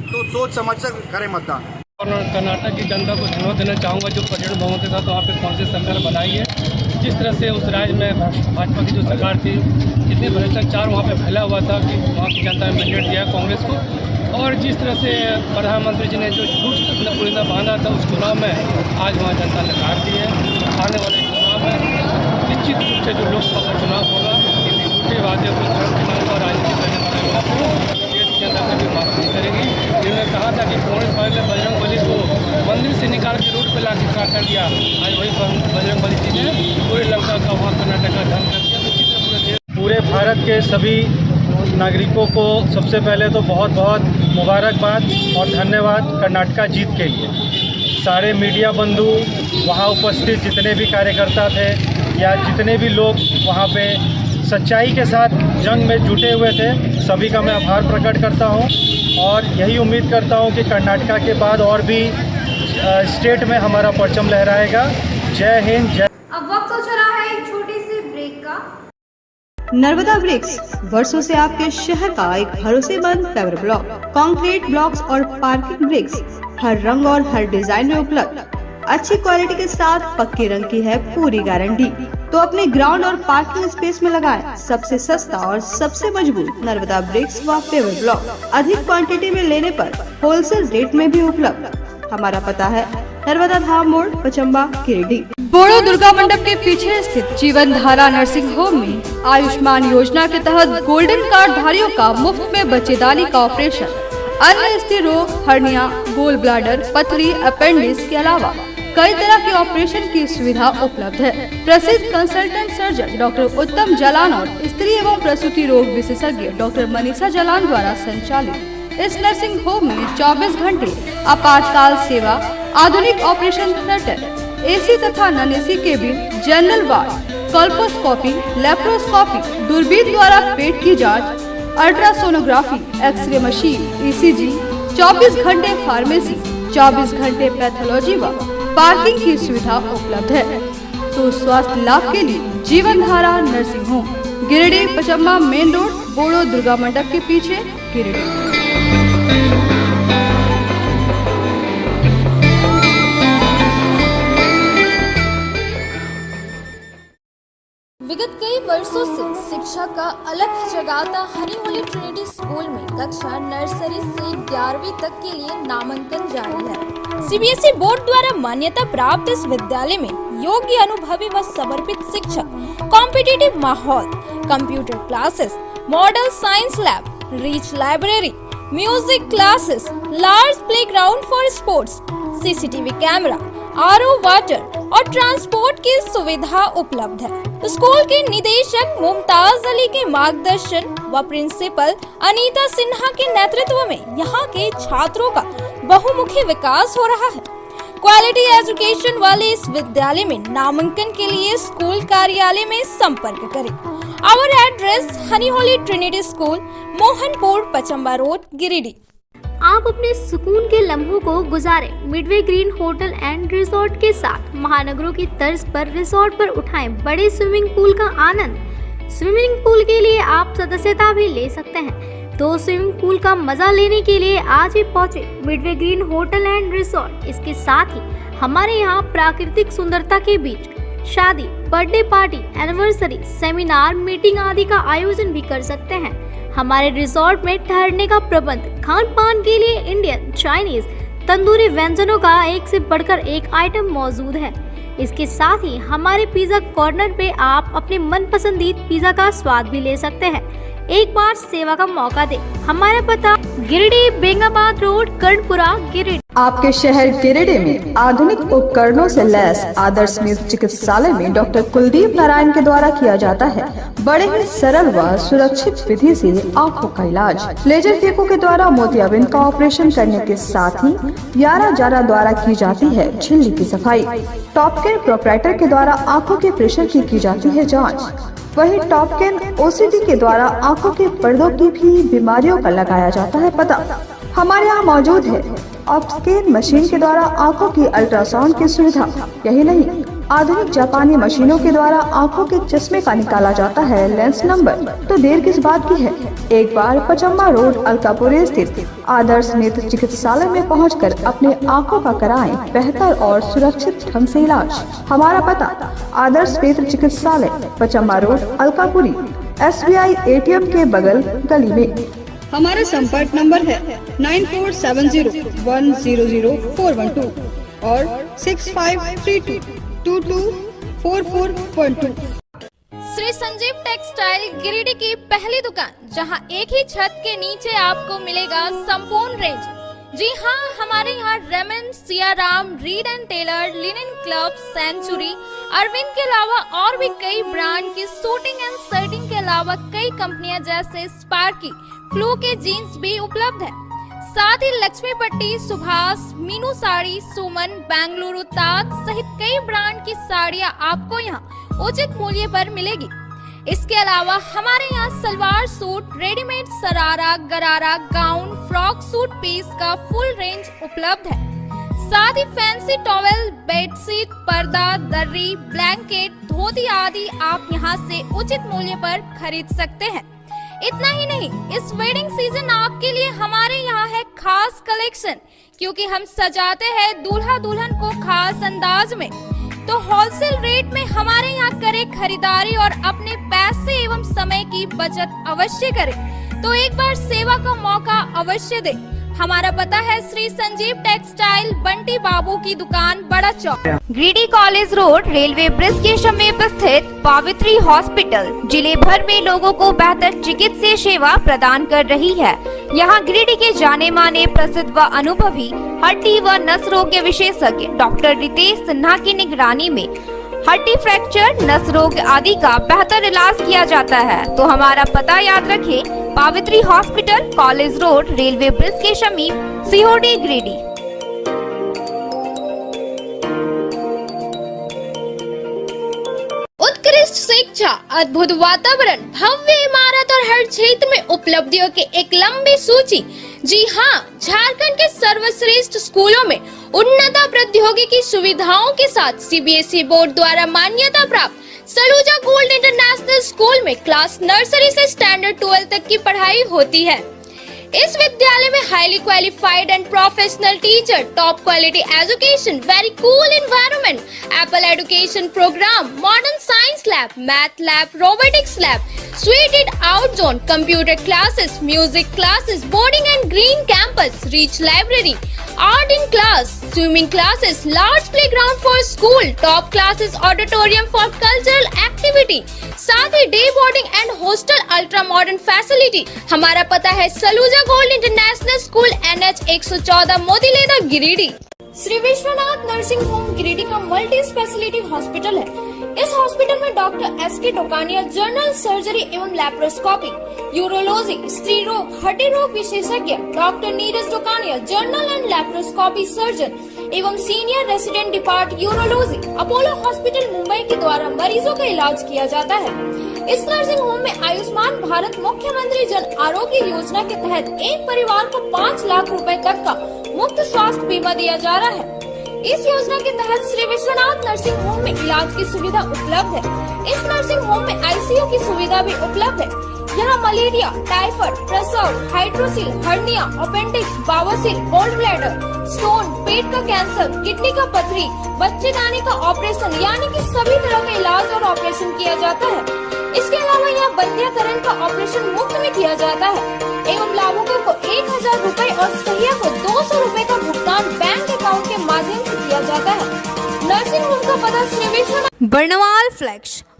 तो सोच समझ कर करें मतदान। और कर्नाटक की जनता को धन्यवाद देना चाहूँगा जो प्रचंड बहुमत के साथ वहाँ पे कांग्रेस सरकार बनाई है। जिस तरह से उस राज्य में भाजपा की जो सरकार थी, इतनी भ्रष्टाचार वहाँ पे फैला हुआ था कि वहाँ की जनता ने मैंडेट दिया है कांग्रेस को। और जिस तरह से प्रधानमंत्री जी ने जो झूठ अपना पुलिंदा बांधा था उस चुनाव में, आज वहाँ जनता ने नकार दी है। आने वाले चुनाव में निश्चित रूप से जो लोकसभा का चुनाव होगा, झूठे वादे को धर्म के नाम पर राजनीति करने वाले लोगों को देश की जनता कभी माफ नहीं करेगी। जिन्होंने कहा था कि कांग्रेस वाले ने बजरंग बली को मंदिर से निकाल के रोड पर लाके काटा दिया, आज वही बजरंग बली जी ने पूरे लंका का वहाँ कर्नाटक का धर्म कर दिया। पूरे भारत के सभी नागरिकों को सबसे पहले तो बहुत बहुत मुबारकबाद और धन्यवाद कर्नाटका जीत के लिए। सारे मीडिया बंधु, वहाँ उपस्थित जितने भी कार्यकर्ता थे या जितने भी लोग वहाँ पे सच्चाई के साथ जंग में जुटे हुए थे, सभी का मैं आभार प्रकट करता हूँ और यही उम्मीद करता हूँ कि कर्नाटका के बाद और भी स्टेट में हमारा परचम लहराएगा। जय हिंद, जय। अब वक्त हो चला है एक छोटी सी ब्रेक का। नर्मदा ब्रिक्स वर्षों से आपके शहर का एक भरोसेमंद पेवर ब्लॉक, कंक्रीट ब्लॉक्स और पार्किंग ब्रिक्स हर रंग और हर डिजाइन में उपलब्ध। अच्छी क्वालिटी के साथ पक्के रंग की है पूरी गारंटी। तो अपने ग्राउंड और पार्किंग स्पेस में लगाएं सबसे सस्ता और सबसे मजबूत नर्मदा ब्रिक्स व पेवर ब्लॉक। अधिक क्वांटिटी में लेने पर होलसेल रेट में भी उपलब्ध। हमारा पता है नर्मदा धाम मोड़, पचम्बा, गिरिडीह। बोड़ो दुर्गा मंडप के पीछे स्थित जीवन धारा नर्सिंग होम में आयुष्मान योजना के तहत गोल्डन कार्ड धारियों का मुफ्त में बच्चेदानी का ऑपरेशन, अन्य स्त्री रोग, हर्निया, गोल ब्लैडर, पथरी, अपेंडिक्स के अलावा कई तरह के ऑपरेशन की सुविधा उपलब्ध है। प्रसिद्ध कंसल्टेंट सर्जन डॉक्टर उत्तम जलान और स्त्री एवं प्रसूति रोग विशेषज्ञ डॉक्टर मनीषा जलान द्वारा संचालित इस नर्सिंग होम में 24 घंटे आपातकाल सेवा, आधुनिक ऑपरेशन थिएटर, एसी तथा non AC cabin, general ward, colposcopy, laparoscopy, दूरबीन द्वारा पेट की जांच, अल्ट्रासोनोग्राफी, एक्सरे मशीन, ईसीजी, 24 घंटे फार्मेसी, 24 घंटे पैथोलॉजी व पार्किंग की सुविधा उपलब्ध है। तो स्वास्थ्य लाभ के लिए Jeevan Dhara nursing home, Giridih, Pachamba main road, बोड़ो दुर्गा मंडप के पीछे, गिरिडीह। विगत कई वर्षों से शिक्षा का अलग जगाता हनी होली ट्रिनिटी स्कूल में कक्षा नर्सरी से 11वीं तक के लिए नामांकन जारी है। सीबीएसई बोर्ड द्वारा मान्यता प्राप्त इस विद्यालय में योग्य, अनुभवी व समर्पित शिक्षक, कॉम्पिटिटिव माहौल, computer classes, model science lab, rich library, music classes, large playground for sports, CCTV camera, RO water और ट्रांसपोर्ट की सुविधा उपलब्ध है। स्कूल के निदेशक मुमताज अली के मार्गदर्शन व प्रिंसिपल अनीता सिन्हा के नेतृत्व में यहाँ के छात्रों का बहुमुखी विकास हो रहा है। क्वालिटी एजुकेशन वाले इस विद्यालय में नामांकन के लिए स्कूल कार्यालय में संपर्क करें। आवर एड्रेस हनी Holy Trinity school, Mohanpur, Pachamba road, Giridih. आप अपने सुकून के लम्हों को गुजारें midway green hotel and resort के साथ। महानगरों की तर्ज पर रिजॉर्ट पर उठाएं बड़े स्विमिंग पूल का आनंद। स्विमिंग पूल के लिए आप सदस्यता भी ले सकते हैं, तो स्विमिंग पूल का मजा लेने के लिए आज ही पहुंचे Midway green hotel and resort. इसके साथ ही हमारे यहाँ प्राकृतिक सुंदरता के बीच शादी, birthday party, anniversary, seminar, meeting आदि का आयोजन भी कर सकते हैं। हमारे रिजॉर्ट में ठहरने का प्रबंध, खान पान के लिए इंडियन, चाइनीज, तंदूरी व्यंजनों का एक से बढ़कर एक आइटम मौजूद है। इसके साथ ही हमारे पिज्जा कॉर्नर पे आप अपने मनपसंदीद पिज्जा का स्वाद भी ले सकते हैं। एक बार सेवा का मौका दें। हमारा पता गिरिडीह, बेंगाबाद रोड, कर्णपुरा, गिरिडीह। आपके शहर गिरिडीह में आधुनिक उपकरणों से लैस आदर्श नेत्र चिकित्सालय में डॉक्टर कुलदीप नारायण के द्वारा किया जाता है बड़े ही सरल व सुरक्षित विधि से आँखों का इलाज। लेजर फेको के द्वारा मोतियाबिंद का ऑपरेशन करने के साथ ही 11 जारा द्वारा की जाती है झिल्ली की सफाई। टॉपकेन प्रोपराइटर के द्वारा आँखों के प्रेशर की जाती है जाँच। वही टॉपकेन ओसीडी के द्वारा आँखों के पर्दों की भी बीमारियों का लगाया जाता है पता। हमारे यहाँ मौजूद है ऑप्स्केन मशीन के द्वारा आँखों की अल्ट्रासाउंड की सुविधा। यही नहीं, आधुनिक जापानी मशीनों के द्वारा आँखों के चश्मे का निकाला जाता है लेंस नंबर। तो देर किस बात की है, एक बार पचम्बा रोड, अलकापुरी स्थित आदर्श नेत्र चिकित्सालय में पहुंचकर अपने आँखों का कराएं बेहतर और सुरक्षित ढंग से इलाज। हमारा पता आदर्श नेत्र चिकित्सालय, Pachamba road, Alkapuri, SBI ATM के बगल गली में। हमारा संपर्क नंबर है 9470100412 और 6532224412। श्री संजीव टेक्सटाइल गिरिडीह की पहली दुकान, जहां एक ही छत के नीचे आपको मिलेगा संपूर्ण रेंज। जी हाँ, हमारे यहाँ Raymond, Siyaram, Reid and Taylor, linen club, century, Arvind के अलावा और भी कई ब्रांड की सूटिंग एंड शर्टिंग के अलावा कई कंपनियां जैसे स्पार्की, फ्लू के जीन्स भी उपलब्ध है। साथ ही लक्ष्मी पट्टी, सुभाष, मीनू साड़ी, सुमन, बेंगलुरु ताज सहित कई ब्रांड की साड़ियां आपको यहाँ उचित मूल्य पर मिलेगी। इसके अलावा हमारे यहाँ सलवार सूट, रेडीमेड सरारा, गरारा, गाउन, फ्रॉक सूट पीस का फुल रेंज उपलब्ध है। साथ ही फैंसी टॉवेल, बेडशीट, पर्दा, दर्री, ब्लैंकेट, धोती आदि आप यहाँ से उचित मूल्य पर खरीद सकते हैं। इतना ही नहीं, इस वेडिंग सीजन आपके लिए हमारे यहाँ है खास कलेक्शन, क्योंकि हम सजाते हैं दूल्हा दुल्हन को खास अंदाज में। तो होलसेल रेट में हमारे यहाँ करें खरीदारी और अपने पैसे एवं समय की बचत अवश्य करें। तो एक बार सेवा का मौका अवश्य दें। हमारा पता है श्री संजीव टेक्सटाइल, बंटी बाबू की दुकान, बड़ा चौक, Giridih college road, railway bridge के समीप स्थित पावित्री हॉस्पिटल जिले भर में लोगों को बेहतर चिकित्सीय सेवा प्रदान कर रही है। यहाँ गिरिडीह के जाने माने, प्रसिद्ध व अनुभवी हड्डी व नस रोग के विशेषज्ञ डॉक्टर रितेश सिन्हा की निगरानी में हड्डी फ्रैक्चर, नस रोग आदि का बेहतर इलाज किया जाता है। तो हमारा पता याद रखें, Pavitri hospital, college road, railway bridge के समीप, सीहोडी, गिरिडीह। उत्कृष्ट शिक्षा, अद्भुत वातावरण, भव्य इमारत और हर क्षेत्र में उपलब्धियों की एक लंबी सूची। जी हाँ, झारखंड के सर्वश्रेष्ठ स्कूलों में उन्नत प्रौद्योगिकी सुविधाओं के साथ CBSE बोर्ड द्वारा मान्यता प्राप्त सलूजा गोल्ड इंटरनेशनल स्कूल में क्लास नर्सरी से स्टैंडर्ड 12 तक की पढ़ाई होती है। इस विद्यालय में highly qualified and professional teacher, top quality education, very cool environment, Apple education programme, modern science lab, math lab, robotics lab, suited out zone, computer classes, music classes, boarding and green campus, rich library, art in class, swimming classes, large playground for school, top classes, auditorium for cultural activity, साथ ही day boarding and hostel, ultra modern facility. हमारा पता है Saluja gold international school, NH NH 114 Motileda Giridih. Shri Vishwanath nursing home Giridih का multi speciality hospital है। इस hospital में doctor SK Tokania general surgery एवं लैप्रोस्कोपी, यूरोलॉजी, स्त्री रोग, हड्डी रोग विशेषज्ञ, doctor Neeraj Tokania general and laparoscopy surgeon एवं senior resident depart urology, Apollo hospital Mumbai के द्वारा मरीजों का इलाज किया जाता है। इस नर्सिंग होम में आयुष्मान भारत मुख्यमंत्री जन आरोग्य योजना के तहत एक परिवार को 5 लाख रुपए तक का मुफ्त स्वास्थ्य बीमा दिया जा रहा है। इस योजना के तहत श्री विश्वनाथ नर्सिंग होम में इलाज की सुविधा उपलब्ध है। इस नर्सिंग होम में ICU की सुविधा भी उपलब्ध है। यहाँ मलेरिया, टाइफाइड, प्रसव, हाइड्रोसिल, हर्निया, अपेंडिक्स, बावासीर, गोल्ड ब्लैडर, स्टोन, पेट का कैंसर, किडनी का पथरी, बच्चेदानी का ऑपरेशन यानी कि सभी तरह का इलाज और ऑपरेशन किया जाता है। इसके अलावा यहाँ बंध्याकरण का ऑपरेशन मुफ्त में किया जाता है एवं लाभुकों को 1000 रुपए और सहिया को 200 रुपए का भुगतान बैंक अकाउंट के माध्यम से किया जाता है। नर्सिंग होम का पता श्री विश्वनाथ। बर्नवाल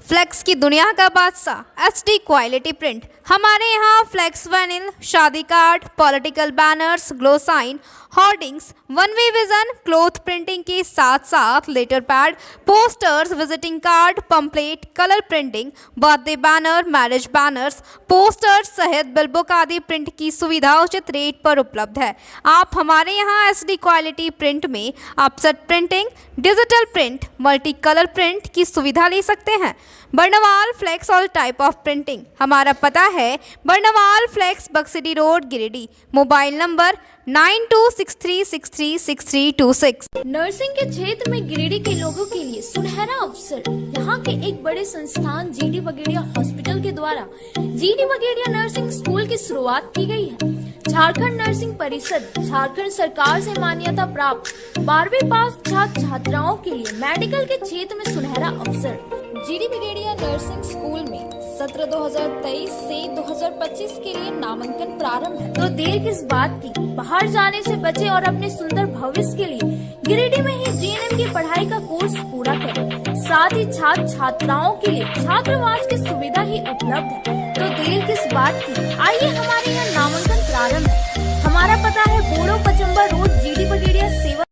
फ्लेक्स की दुनिया का बादशाह HD क्वालिटी प्रिंट। हमारे यहाँ फ्लेक्स वैनिल, शादी card, political banners, glow sign, hoardings, one way vision, cloth printing के साथ साथ letter pad, posters, visiting card, pamphlet, colour printing, birthday banner, marriage banners, posters सहित बिलबुक आदि प्रिंट की सुविधा उचित रेट पर उपलब्ध है। आप हमारे यहाँ SD क्वालिटी प्रिंट में offset printing, digital print, multi colour print की सुविधा ले सकते हैं। Barnwal flex all type of printing. हमारा पता है Barnwal flex Baksidih road Giridih. Mobile number 9263636326। Nursing के क्षेत्र में गिरिडीह के लोगों के लिए सुनहरा अवसर। यहाँ के एक बड़े संस्थान GD बगेड़िया हॉस्पिटल के द्वारा GD बगेड़िया नर्सिंग स्कूल की शुरुआत की गई है। झारखंड नर्सिंग परिषद झारखंड सरकार से मान्यता प्राप्त 12वीं पास छात्र छात्राओं के लिए मेडिकल के क्षेत्र में सुनहरा अवसर। GD बगेड़िया नर्सिंग स्कूल में सत्र 2023 से 2025 के लिए नामांकन प्रारंभ है। तो देर किस बात की, बाहर जाने से बचे और अपने सुंदर भविष्य के लिए गिरिडीह में ही GNM की पढ़ाई का कोर्स पूरा करें। साथ ही छात्र छात्राओं के लिए छात्रावास की सुविधा ही उपलब्ध है। तो देर किस बात की, आइए हमारे यहाँ नामांकन प्रारंभ है। हमारा पता है बोड़ो पचम्बा रोड GD बगेड़िया सेवा।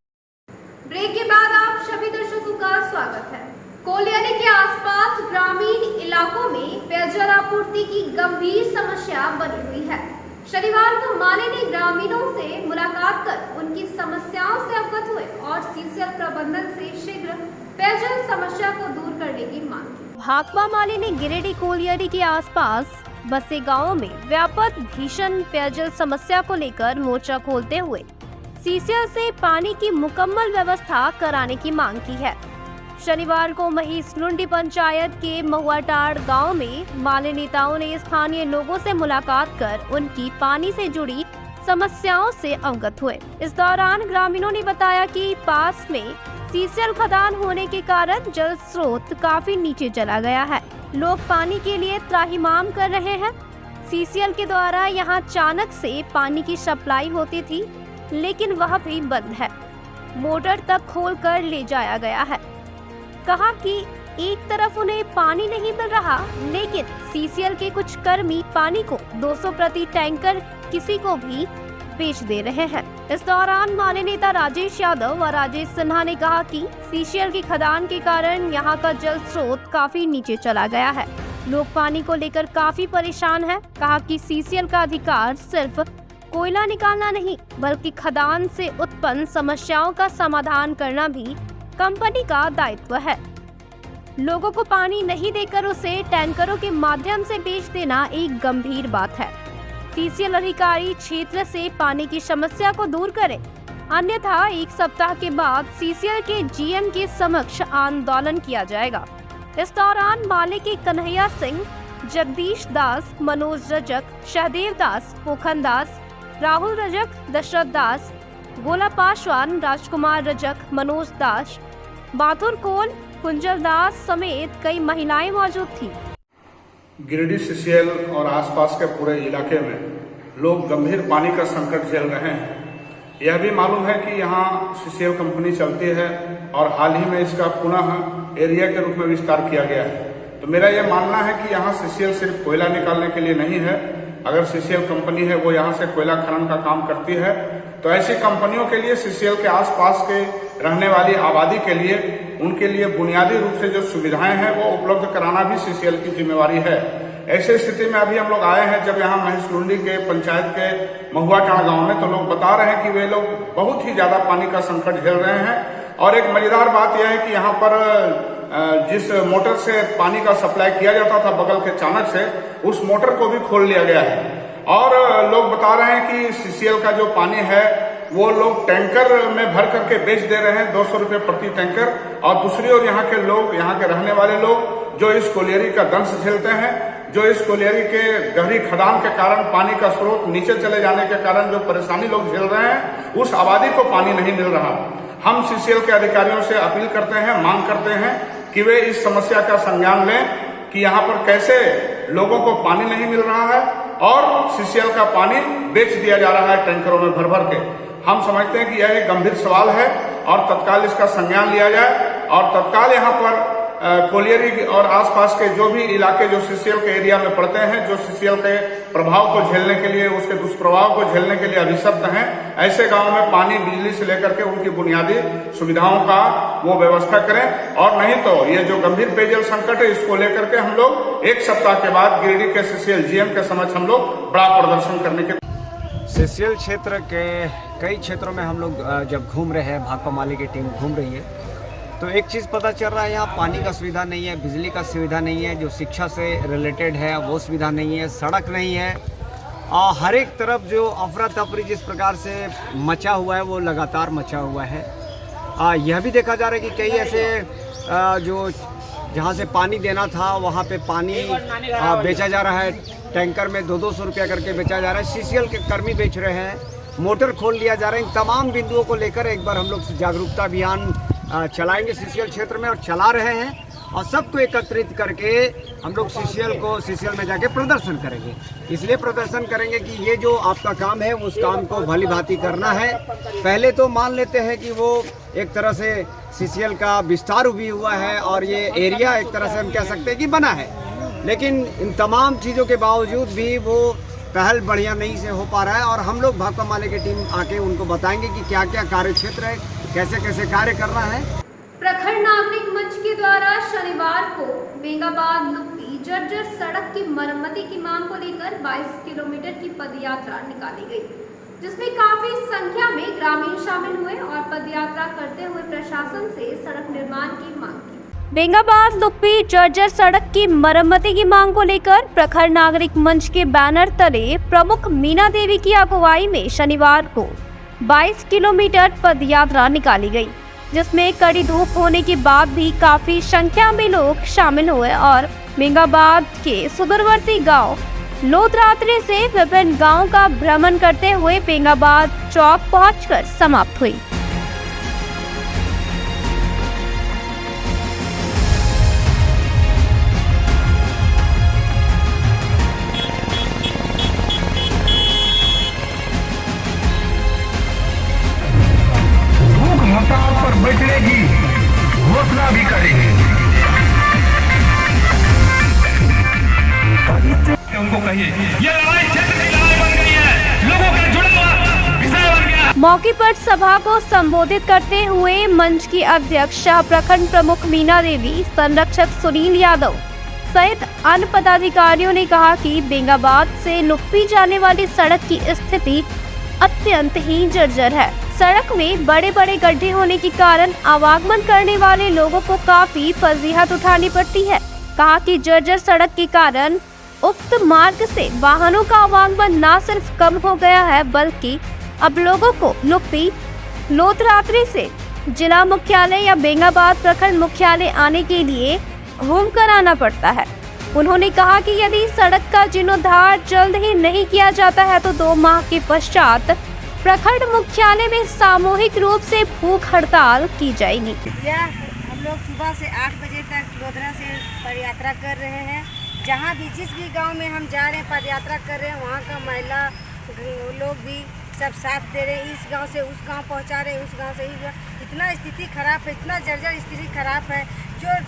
ब्रेक के बाद आप सभी दर्शकों का स्वागत है। कोलियानी के आसपास ग्रामीण इलाकों में पेयजल आपूर्ति की गंभीर समस्या बनी हुई है। शनिवार को माले ने ग्रामीणों से मुलाकात कर उनकी समस्याओं से अवगत हुए और CCL प्रबंधन से शीघ्र पेयजल समस्या को दूर करने की मांग की। भाकपा माले ने गिरिडीह कोलियानी के आसपास बसे गाँव में व्यापक भीषण पेयजल समस्या को लेकर मोर्चा खोलते हुए CCL से पानी की मुकम्मल व्यवस्था कराने की मांग की है। शनिवार को महीसलुंडी पंचायत के महुआटाड़ गांव में माले नेताओं ने स्थानीय लोगों से मुलाकात कर उनकी पानी से जुड़ी समस्याओं से अवगत हुए। इस दौरान ग्रामीणों ने बताया कि पास में CCL खदान होने के कारण जल स्रोत काफी नीचे चला गया है। लोग पानी के लिए त्राहिमाम कर रहे हैं। CCL के द्वारा यहाँ चाणक से पानी की सप्लाई होती थी, लेकिन वह भी बंद है। मोटर तक खोल कर ले जाया गया है। कहा कि एक तरफ उन्हें पानी नहीं मिल रहा, लेकिन CCL के कुछ कर्मी पानी को 200 प्रति टैंकर किसी को भी बेच दे रहे हैं। इस दौरान माले नेता राजेश यादव और राजेश सिन्हा ने कहा कि CCL की खदान के कारण यहाँ का जल स्रोत काफी नीचे चला गया है। लोग पानी को लेकर काफी परेशान हैं। कहा कि CCL का अधिकार सिर्फ कोयला निकालना नहीं, बल्कि खदान से उत्पन्न समस्याओं का समाधान करना भी कंपनी का दायित्व है। लोगों को पानी नहीं देकर उसे टैंकरों के माध्यम से बेच देना एक गंभीर बात है। CCL अधिकारी क्षेत्र से पानी की समस्या को दूर करें, अन्यथा 1 सप्ताह के बाद CCL के GM के समक्ष आंदोलन किया जाएगा। इस दौरान माले के कन्हैया सिंह, जगदीश दास, मनोज रजक, सहदेव दास, पोखन दास, राहुल रजक, दशरथ दास, गोला पासवान, राजकुमार रजक, मनोज दास, बाथुर कोल, कुंजल दास समेत कई महिलाएं मौजूद थी। गिरिडीह CCL और आसपास के पूरे इलाके में लोग गंभीर पानी का संकट झेल रहे हैं। यह भी मालूम है कि यहाँ CCL कंपनी चलती है और हाल ही में इसका पुनः एरिया के रूप में विस्तार किया गया है। तो मेरा यह मानना है कि यहाँ CCL सिर्फ कोयला निकालने के लिए नहीं है, अगर सीसीएल कंपनी है वो यहाँ से कोयला खनन का काम करती है, तो ऐसी कंपनियों के लिए सीसीएल के आसपास के रहने वाली आबादी के लिए उनके लिए बुनियादी रूप से जो सुविधाएं हैं वो उपलब्ध कराना भी सीसीएल की जिम्मेवारी है। ऐसी स्थिति में अभी हम लोग आए हैं जब यहाँ महेशलुंडी के पंचायत के महुआटांड़ गांव में, तो लोग बता रहे हैं कि वे लोग बहुत ही ज्यादा पानी का संकट झेल रहे हैं। और एक मजेदार बात यह है कि यहाँ पर जिस मोटर से पानी का सप्लाई किया जाता था बगल के चाणक से, उस मोटर को भी खोल लिया गया है। और लोग बता रहे हैं कि सीसीएल का जो पानी है वो लोग टैंकर में भर करके बेच दे रहे हैं, 200 रुपये प्रति टैंकर। और दूसरी ओर यहाँ के लोग, यहाँ के रहने वाले लोग जो इस कोलियरी का दंश झेलते हैं, जो इस कोलियरी के गहरी खदान के कारण पानी का स्रोत नीचे चले जाने के कारण जो परेशानी लोग झेल रहे हैं, उस आबादी को पानी नहीं मिल रहा। हम सीसीएल के अधिकारियों से अपील करते हैं, मांग करते हैं कि वे इस समस्या का संज्ञान लें कि यहाँ पर कैसे लोगों को पानी नहीं मिल रहा है और सीसीएल का पानी बेच दिया जा रहा है टैंकरों में भर भर के। हम समझते हैं कि यह एक गंभीर सवाल है और तत्काल इसका संज्ञान लिया जाए और तत्काल यहाँ पर कोलियरी और आसपास के जो भी इलाके जो सीसीएल के एरिया में पड़ते हैं, जो सीसीएल के प्रभाव को झेलने के लिए, उसके दुष्प्रभाव को झेलने के लिए अभिशप्त हैं, ऐसे गांव में पानी बिजली से लेकर के उनकी बुनियादी सुविधाओं का वो व्यवस्था करें। और नहीं तो ये जो गंभीर पेयजल संकट है इसको लेकर के हम लोग एक सप्ताह के बाद गिरिडीह के सीसीएल जीएम के समक्ष हम लोग बड़ा प्रदर्शन करने के। सीसीएल क्षेत्र के कई क्षेत्रों में हम लोग जब घूम रहे हैं, भाकपा माली की टीम घूम रही है, तो एक चीज़ पता चल रहा है, यहाँ पानी का सुविधा नहीं है, बिजली का सुविधा नहीं है, जो शिक्षा से रिलेटेड है वो सुविधा नहीं है, सड़क नहीं है। और हर एक तरफ जो अफरा तफरी जिस प्रकार से मचा हुआ है वो लगातार मचा हुआ है। यह भी देखा जा रहा है कि कई ऐसे जो जहाँ से पानी देना था वहाँ पे पानी बेचा जा रहा है, टैंकर में 200-200 रुपया करके बेचा जा रहा है। सीसीएल के कर्मी बेच रहे हैं, मोटर खोल लिया जा रहा है। इन तमाम बिंदुओं को लेकर एक बार हम लोग जागरूकता अभियान चलाएंगे सीसीएल क्षेत्र में और चला रहे हैं, और सबको एकत्रित करके हम लोग सीसीएल में जाके प्रदर्शन करेंगे। इसलिए प्रदर्शन करेंगे कि ये जो आपका काम है उस काम को भली भांति करना है। पहले तो मान लेते हैं कि वो एक तरह से सीसीएल का विस्तार भी हुआ है और ये एरिया एक तरह से हम कह सकते हैं कि बना है, लेकिन इन तमाम चीज़ों के बावजूद भी वो पहल बढ़िया नहीं से हो पा रहा है। और हम लोग भाकपा माले की टीम आके उनको बताएंगे कि क्या क्या कार्य क्षेत्र है, कैसे कैसे कार्य करना है। प्रखंड नागरिक मंच के द्वारा शनिवार को बेंगाबाद लुप्पी जर्जर सड़क की मरम्मती की मांग को लेकर 22 किलोमीटर की पदयात्रा निकाली गई, जिसमें काफी संख्या में ग्रामीण शामिल हुए और पदयात्रा करते हुए प्रशासन से सड़क निर्माण की मांग की। बेंगाबाद लुप्पी जर्जर सड़क की मरम्मती की मांग को लेकर प्रखंड नागरिक मंच के बैनर तले प्रमुख मीना देवी की अगुवाई में शनिवार को 22 किलोमीटर पदयात्रा निकाली गई, जिसमें कड़ी धूप होने के बाद भी काफी संख्या में लोग शामिल हुए और बेंगाबाद के सुदूरवर्ती गांव लोधरात्रे से विभिन्न गांव का भ्रमण करते हुए बेंगाबाद चौक पहुंचकर समाप्त हुई। पर बैठने की घोषणा भी करेंगे। उनको कहिए ये लड़ाई क्षेत्र की लड़ाई बन गई है, लोगों का जुड़ा हुआ विषय बन गया। मौके पर सभा को संबोधित करते हुए मंच की अध्यक्ष प्रखंड प्रमुख मीना देवी, संरक्षक सुनील यादव सहित अन्य पदाधिकारियों ने कहा कि बेंगाबाद से लुप्पी जाने वाली सड़क की स्थिति अत्यंत ही जर्जर है। सड़क में बड़े बड़े गड्ढे होने के कारण आवागमन करने वाले लोगों को काफी फजीहत उठानी पड़ती है। कहा कि जर्जर सड़क के कारण उक्त मार्ग से वाहनों का आवागमन न सिर्फ कम हो गया है, बल्कि अब लोगों को लुप्पी लोधरात्रे से जिला मुख्यालय या बेंगाबाद प्रखंड मुख्यालय आने के लिए घूम कर आना पड़ता है। उन्होंने कहा कि यदि सड़क का जीर्णोद्धार जल्द ही नहीं किया जाता है तो 2 माह के पश्चात प्रखंड मुख्यालय में सामूहिक रूप से भूख हड़ताल की जाएगी। हम लोग सुबह से 8 बजे तक लोधरा से पदयात्रा कर रहे हैं। जहाँ भी जिस भी गांव में हम जा रहे हैं पदयात्रा कर रहे हैं, वहाँ का महिला लोग भी सब साथ दे रहे हैं। इस गांव से उस गांव पहुँचा रहे हैं, उस गांव से इस गांव। इतना स्थिति खराब है, इतना जर्जर स्थिति खराब है। जो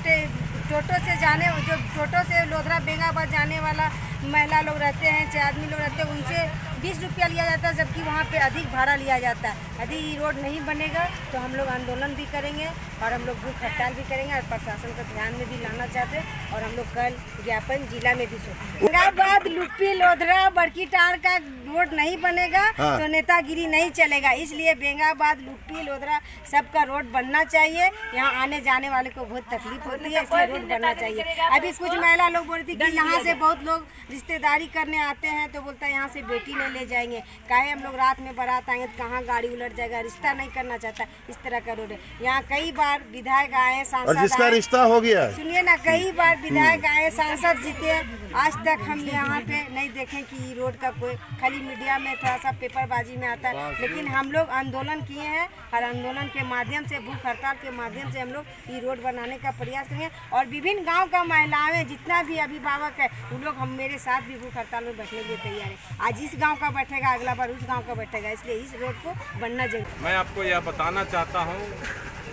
टोटो से लोधरा बेंगाबाद जाने वाला महिला लोग रहते हैं, चाहे आदमी लोग रहते हैं, उनसे 20 रुपया लिया जाता है, जबकि वहाँ पे अधिक भाड़ा लिया जाता है। यदि ये रोड नहीं बनेगा तो हम लोग आंदोलन भी करेंगे और हम लोग भूख हड़ताल भी करेंगे और प्रशासन को ध्यान में भी लाना चाहते हैं और हम लोग कल ज्ञापन जिला में भी सौंपेंगे। बेंगाबाद लुप्पी लोधरा बड़की टार का रोड नहीं बनेगा तो नेतागिरी नहीं चलेगा, इसलिए बेंगाबाद लुप्पी लोधरा सबका रोड बनना चाहिए। यहाँ आने जाने वाले को बहुत तकलीफ होती है, इसलिए रोड बनना चाहिए। अभी कुछ महिला लोग बोलती कि यहाँ से बहुत लोग रिश्तेदारी करने आते हैं तो बोलता है यहाँ से बेटी नहीं ले जाएंगे, काहे हम लोग रात में बारात आएंगे तो कहाँ गाड़ी उलट जाएगा, रिश्ता नहीं करना चाहता, इस तरह का रोड है। यहाँ कई बार विधायक आए, सांसद जिसका आए, रिश्ता हो गया, सुनिए ना, कई बार विधायक आए, सांसद जीते, आज तक हम यहाँ पे नहीं देखें कि ये रोड का कोई, खाली मीडिया में थोड़ा सा पेपरबाजी में आता है। लेकिन हम लोग आंदोलन किए हैं और आंदोलन के माध्यम से, भूख हड़ताल के माध्यम से हम लोग ये रोड बनाने का प्रयास करेंगे और विभिन्न गाँव का महिलाएं, जितना भी अभिभावक है, उन लोग हम मेरे साथ भी भूख हड़ताल में बैठने के लिए तैयार है। आज इस गांव का बैठेगा, अगला बार उस गांव का बैठेगा, इसलिए इस रोड को बनना जरूरी। मैं आपको यह बताना चाहता हूं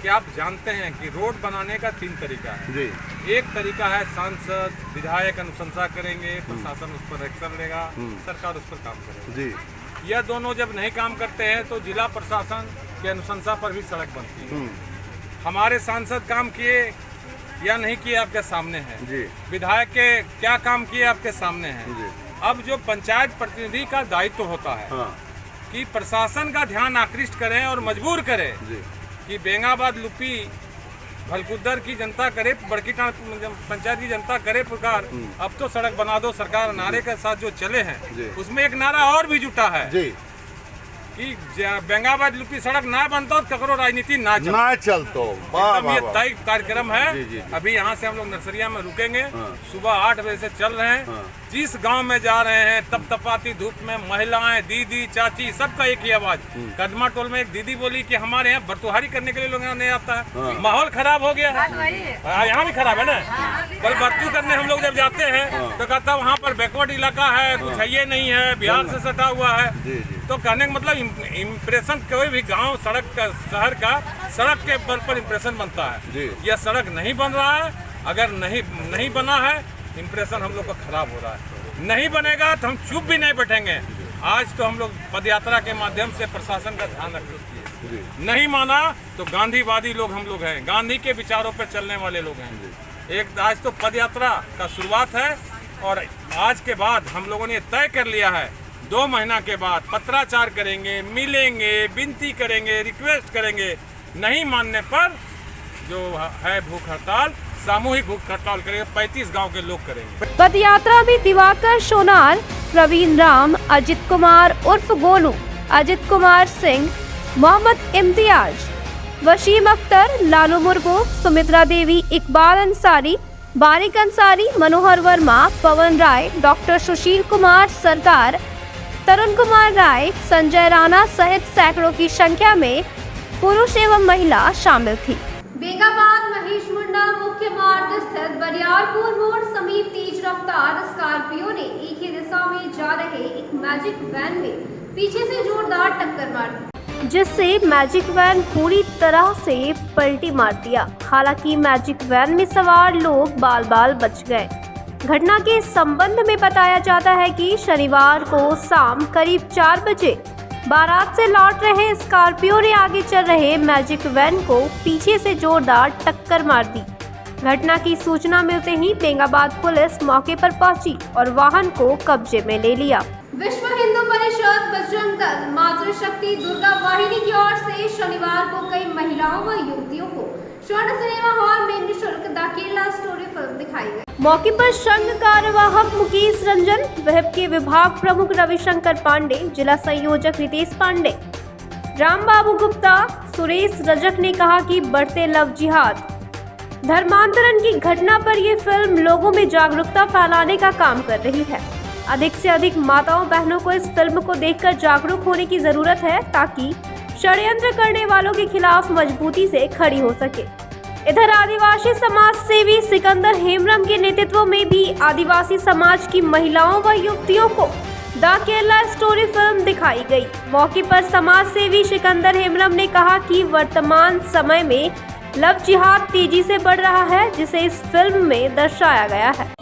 कि आप जानते हैं कि रोड बनाने का 3 तरीका है जी। एक तरीका है सांसद विधायक अनुशंसा करेंगे, प्रशासन उस पर एक्शन लेगा, सरकार उस पर काम करेगी जी। यह दोनों जब नहीं काम करते हैं तो जिला प्रशासन के अनुशंसा पर भी सड़क बनती है। हमारे सांसद काम किए या नहीं किए आपके सामने है जी। विधायक के क्या काम किए आपके सामने है जी। अब जो पंचायत प्रतिनिधि का दायित्व होता है कि प्रशासन का ध्यान आकृष्ट करें और मजबूर करें कि बेंगाबाद लुप्पी भलकुद्दर की जनता करे, बड़की टांड पंचायत की जनता करे पुकार, अब तो सड़क बना दो सरकार नारे के साथ जो चले हैं उसमें एक नारा और भी जुटा है कि बेंगाबाद लुप्पी सड़क ना बनता तो ककरो राजनीति ना चलतो। ये तय कार्यक्रम है। अभी यहाँ से हम लोग नर्सरिया में रुकेंगे, सुबह 8 बजे से चल रहे हैं। जिस गांव में जा रहे हैं तपतपाती धूप में महिलाएं, दीदी, चाची, सबका एक ही आवाज। कदमा टोल में एक दीदी बोली कि हमारे यहाँ बरतुहारी करने के लिए लोग यहाँ नहीं आता है, माहौल खराब हो गया है। यहाँ भी खराब है ना, पर बरतू करने हम लोग जब जाते हैं तो कहता वहाँ पर बैकवर्ड इलाका है, कुछ है ये नहीं है, बिहार से सटा हुआ है। तो कहने का मतलब इम्प्रेशन, कोई भी गांव सड़क का, शहर का सड़क के बल पर इम्प्रेशन बनता है। यह सड़क नहीं बन रहा है, अगर नहीं बना है इम्प्रेशन हम लोग का खराब हो रहा है। नहीं बनेगा तो हम चुप भी नहीं बैठेंगे। आज तो हम लोग पदयात्रा के माध्यम से प्रशासन का ध्यान रखते हैं, नहीं माना तो गांधीवादी लोग हम लोग हैं, गांधी के विचारों पर चलने वाले लोग हैं। एक आज तो पदयात्रा का शुरुआत है और आज के बाद हम लोगों ने तय कर लिया है 2 महीना के बाद पत्राचार करेंगे, मिलेंगे, विनती करेंगे, रिक्वेस्ट करेंगे। नहीं मानने पर जो है भूख हड़ताल, सामूहिक भूख हड़ताल करेंगे, 35 गांव के लोग करेंगे। पदयात्रा में दिवाकर सोनार, प्रवीण राम, अजित कुमार उर्फ गोलू, अजित कुमार सिंह, मोहम्मद इम्तियाज, वसीम अख्तर, लालू मुर्मू, सुमित्रा देवी, इकबाल अंसारी, बारिक अंसारी, मनोहर वर्मा, पवन राय, डॉक्टर सुशील कुमार सरकार, तरुण कुमार राय, संजय राणा सहित सैकड़ों की संख्या में पुरुष एवं महिला शामिल थी। बेंगाबाद महेश मुंडा मुख्य मार्ग स्थित बरियारपुर मोड़ समीप तेज रफ्तार स्कॉर्पियो ने एक ही दिशा में जा रहे एक मैजिक वैन में पीछे से जोरदार टक्कर मार दी, जिससे मैजिक वैन पूरी तरह से पलटी मार दिया। हालांकि मैजिक वैन में सवार लोग बाल बाल बच गए। घटना के संबंध में बताया जाता है कि शनिवार को शाम करीब 4 बजे बारात से लौट रहे स्कॉर्पियो ने आगे चल रहे मैजिक वैन को पीछे से जोरदार टक्कर मार दी। घटना की सूचना मिलते ही बेंगाबाद पुलिस मौके पर पहुंची और वाहन को कब्जे में ले लिया। विश्व हिंदू परिषद, बजरंग दल, मातृशक्ति, दुर्गा वाहिनी की ओर से शनिवार को कई महिलाओं व युवतियों को स्वर्ण सिनेमा हॉल में निःशुल्क द केरला स्टोरी फिल्म दिखाई गई। मौके पर संघ कार्यवाहक मुकेश रंजन, विहिप के विभाग प्रमुख रविशंकर पांडे, जिला संयोजक रितेश पांडे, राम बाबू गुप्ता, सुरेश रजक ने कहा कि बढ़ते लव जिहाद, धर्मांतरण की घटना पर यह फिल्म लोगों में जागरूकता फैलाने का काम कर रही है। अधिक से अधिक माताओं बहनों को इस फिल्म को देखकर जागरूक होने की जरूरत है ताकि षड्यंत्र करने वालों के खिलाफ मजबूती से खड़ी हो सके। इधर आदिवासी समाज सेवी सिकंदर हेम्ब्रम के नेतृत्व में भी आदिवासी समाज की महिलाओं व युवतियों को द केरला स्टोरी फिल्म दिखाई गई। मौके पर समाज सेवी सिकंदर हेम्ब्रम ने कहा कि वर्तमान समय में लव जिहाद तेजी से बढ़ रहा है, जिसे इस फिल्म में दर्शाया गया है।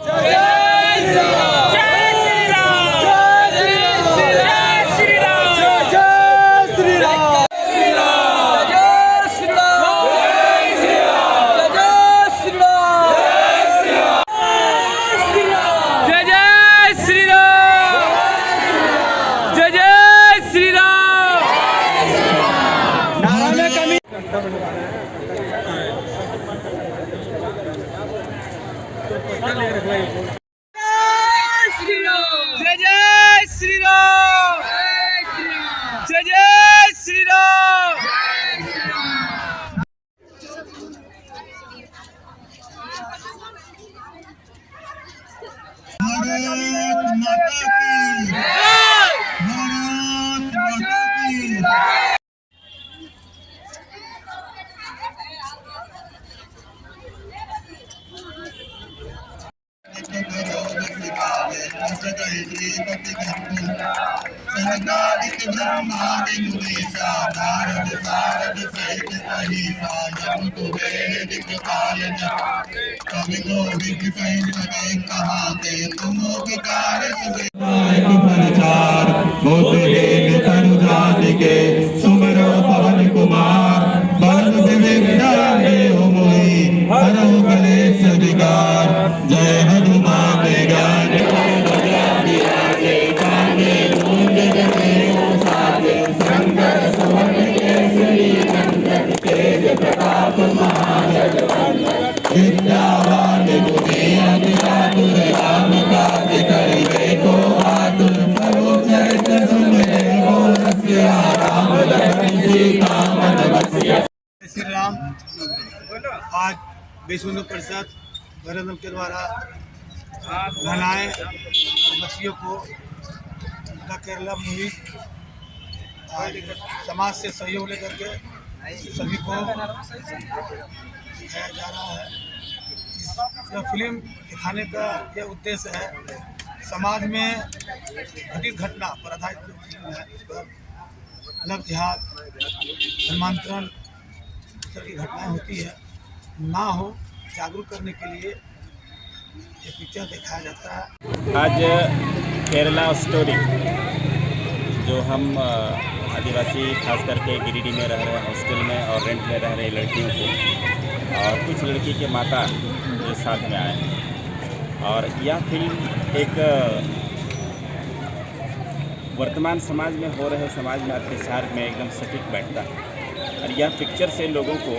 सुमरो पवन कुमार बल हरो गणेश विकार जय हनुमान ज्ञान प्रताप विद्यावान गुणी अतिचातुर राम काज करिबे को आतुर प्रभु चरित्र सुने को रसिया राम लखन सीता मन बसिया। श्री राम। आज विश्व हिंदू परिषद भरतम के द्वारा महिलाएं और बच्चियों को केरला मुहिम समाज से सहयोग लेकर के सभी को दिखाया जा रहा है। यह फिल्म दिखाने का यह उद्देश्य है, समाज में घटित घटना पर आधारित जो फिल्म है उस पर लव जिहाद, धर्मांतरण, इस तरह की घटनाएं होती है ना हो, जागरूक करने के लिए ये पिक्चर दिखाया जाता है। आज केरला स्टोरी जो हम आदिवासी खास करके गिरिडीह में रह रहे हॉस्टल में और रेंट में रह रहे लड़कियों को और कुछ लड़की के माता जो साथ में आए, और यह फिल्म एक वर्तमान समाज में हो रहे समाज में अत्याचार में एकदम सटीक बैठता है। और यह पिक्चर से लोगों को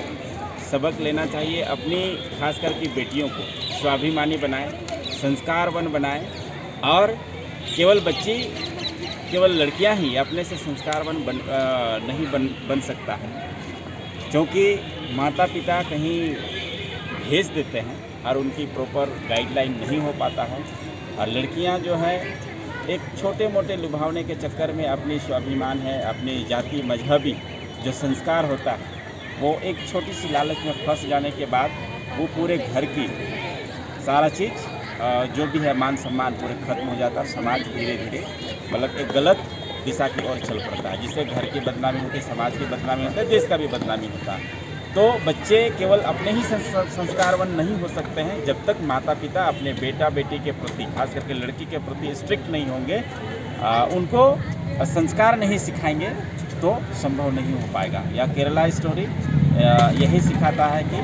सबक लेना चाहिए, अपनी खास करके बेटियों को स्वाभिमानी बनाएं, संस्कारवान बनाएं, और केवल लड़कियां ही अपने से संस्कारवान नहीं बन सकता है, क्योंकि माता पिता कहीं भेज देते हैं और उनकी प्रॉपर गाइडलाइन नहीं हो पाता है, और लड़कियां जो है एक छोटे मोटे लुभावने के चक्कर में अपनी स्वाभिमान है, अपनी जाति मजहबी जो संस्कार होता है, वो एक छोटी सी लालच में फंस जाने के बाद वो पूरे घर की सारा चीज़ जो भी है मान सम्मान पूरे खत्म हो जाता है। समाज धीरे धीरे मतलब एक गलत दिशा की ओर चल पड़ता है, जिससे घर की बदनामी होती है, समाज की बदनामी होती है, देश का भी बदनामी होता है। तो बच्चे केवल अपने ही संस्कारवान नहीं हो सकते हैं जब तक माता पिता अपने बेटा बेटी के प्रति, खास करके लड़की के प्रति स्ट्रिक्ट नहीं होंगे, उनको संस्कार नहीं सिखाएंगे तो संभव नहीं हो पाएगा। यह केरला स्टोरी यही सिखाता है कि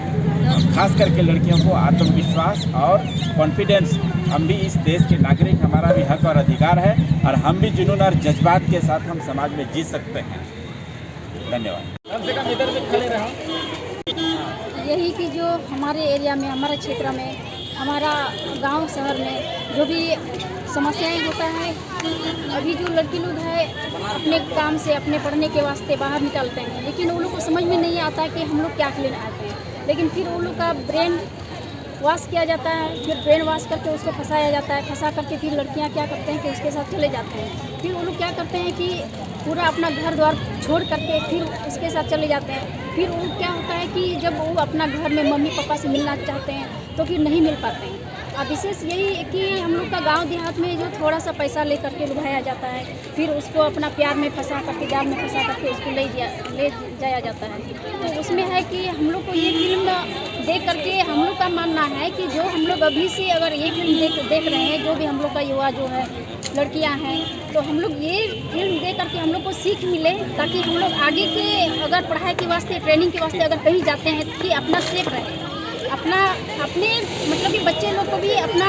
खास करके लड़कियों को आत्मविश्वास और कॉन्फिडेंस, हम भी इस देश के नागरिक, हमारा भी हक और अधिकार है, और हम भी जुनून और जज्बात के साथ हम समाज में जी सकते हैं। धन्यवाद। कम से कम इधर में खड़े रहो। यही कि जो हमारे एरिया में, हमारे क्षेत्र में, हमारा गांव शहर में जो भी समस्याएं होता है, अभी जो लड़की लोग है अपने काम से, अपने पढ़ने के वास्ते बाहर निकलते हैं, लेकिन उन लोग को समझ में नहीं आता कि हम लोग क्या लेने आते हैं। लेकिन फिर उन लोग का ब्रेन वॉश किया जाता है, फिर ब्रेन वॉश करके उसको फंसाया जाता है, फंसा करके फिर लड़कियां क्या करते हैं कि उसके साथ चले जाते हैं। फिर वो लोग क्या करते हैं कि पूरा अपना घर द्वार छोड़ करके फिर उसके साथ चले जाते हैं। फिर वो क्या होता है कि जब वो अपना घर में मम्मी पापा से मिलना चाहते हैं तो फिर नहीं मिल पाते हैं। विशेष यही है कि हम लोग का गांव देहात में जो थोड़ा सा पैसा ले करके लुभाया जाता है, फिर उसको अपना प्यार में फंसा करके, जाल में फंसा करके उसको ले जाया जाता है। तो उसमें है कि हम लोग को ये फिल्म देख करके हम लोग का मानना है कि जो हम लोग अभी से अगर ये फिल्म देख रहे हैं, जो भी हम लोग का युवा जो है, लड़कियां हैं, तो हम लोग ये फिल्म देख करके हम लोग को सीख मिले, ताकि हम लोग आगे के अगर पढ़ाई के वास्ते, ट्रेनिंग के वास्ते अगर कहीं जाते हैं कि अपना सेफ रहे, अपने मतलब कि बच्चे लोग को भी अपना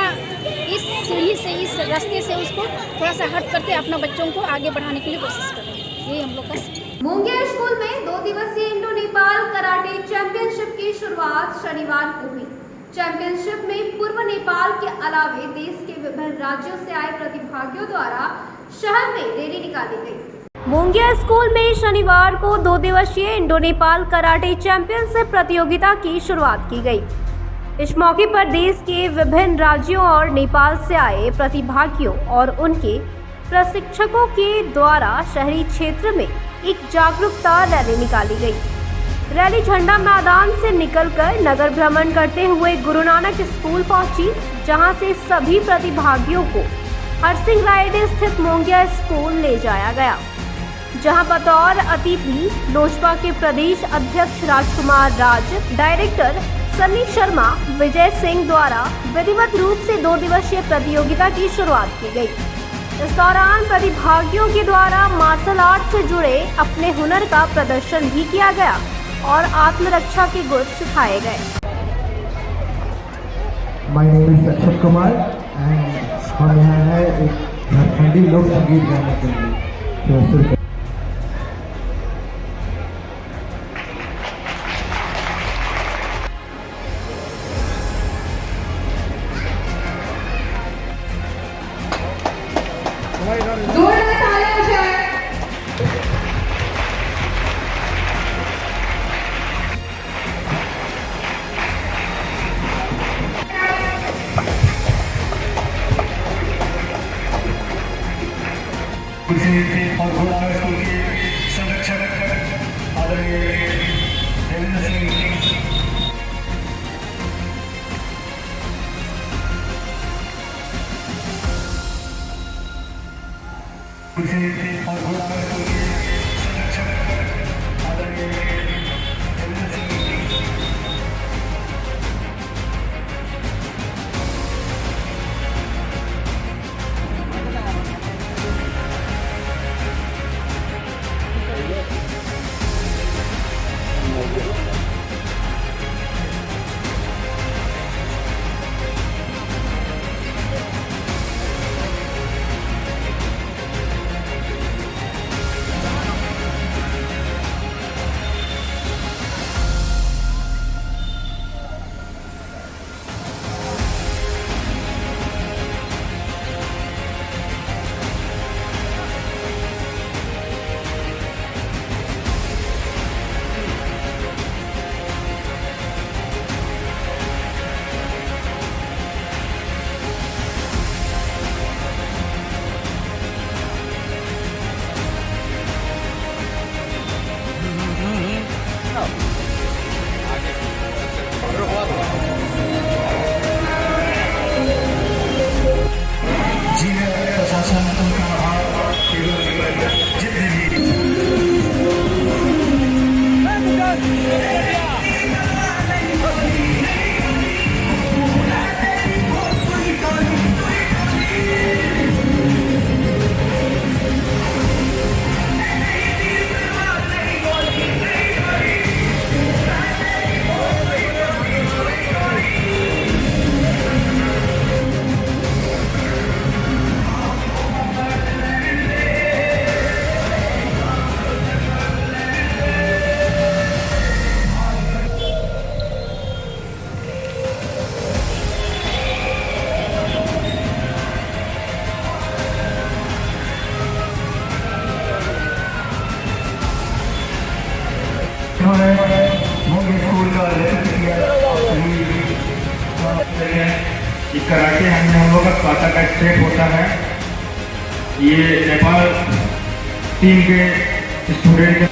इस सीढ़ी से, इस रास्ते से उसको थोड़ा सा हट करके अपना बच्चों को आगे बढ़ाने के लिए कोशिश करें। ये हम लोग का मुंगेर स्कूल में 2 दिवसीय इंडो नेपाल कराटे चैंपियनशिप की शुरुआत शनिवार को हुई। चैंपियनशिप में पूर्व नेपाल के अलावे देश के विभिन्न राज्यों से आए प्रतिभागियों द्वारा शहर में रैली निकाली गई। मुंगेर स्कूल में शनिवार को 2 दिवसीय इंडो नेपाल कराटे चैंपियनशिप प्रतियोगिता की शुरुआत की गई। इस मौके पर देश के विभिन्न राज्यों और नेपाल से आए प्रतिभागियों और उनके प्रशिक्षकों के द्वारा शहरी क्षेत्र में एक जागरूकता रैली निकाली गई। रैली झंडा मैदान से निकलकर नगर भ्रमण करते हुए गुरु नानक स्कूल पहुंची, जहां से सभी प्रतिभागियों को हरसिंह रायडे स्थित मुंगेर स्कूल ले जाया गया, जहां बतौर अतिथि लोजपा के प्रदेश अध्यक्ष राजकुमार राज, डायरेक्टर सन्नी शर्मा, विजय सिंह द्वारा विधिवत रूप से 2 दिवसीय प्रतियोगिता की शुरुआत की गई। इस दौरान प्रतिभागियों के द्वारा मार्शल आर्ट से जुड़े अपने हुनर का प्रदर्शन भी किया गया और आत्मरक्षा के गुर सिखाए गए। My name is Akshat Kumar and हम यहाँ है एक झारखंडी लोक संगीत गाने के लिए। और घोड़ा स्कूल के संरक्षक आदरणीय देवेंद्र सिंह, और घोड़ा स्कूल के संरक्षक आदरणीय देवेंद्र सिंह। कराटे हम लोगों का काटा का स्टेप होता है। ये नेपाल टीम के स्टूडेंट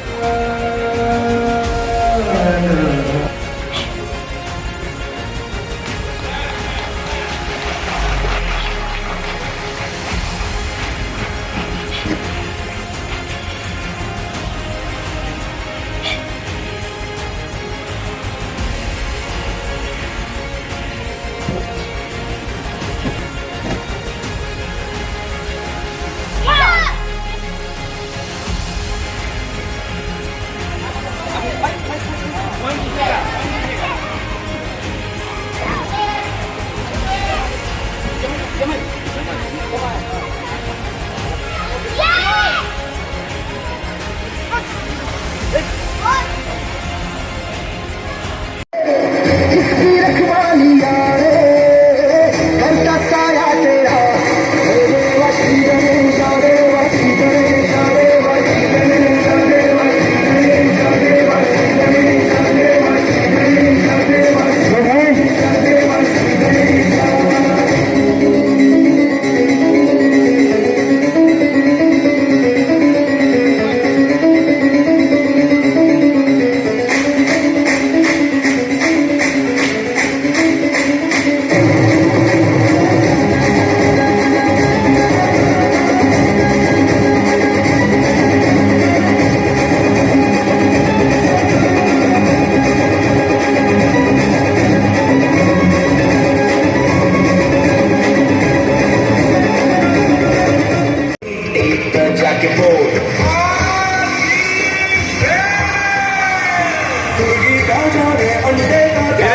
मंडे का क्या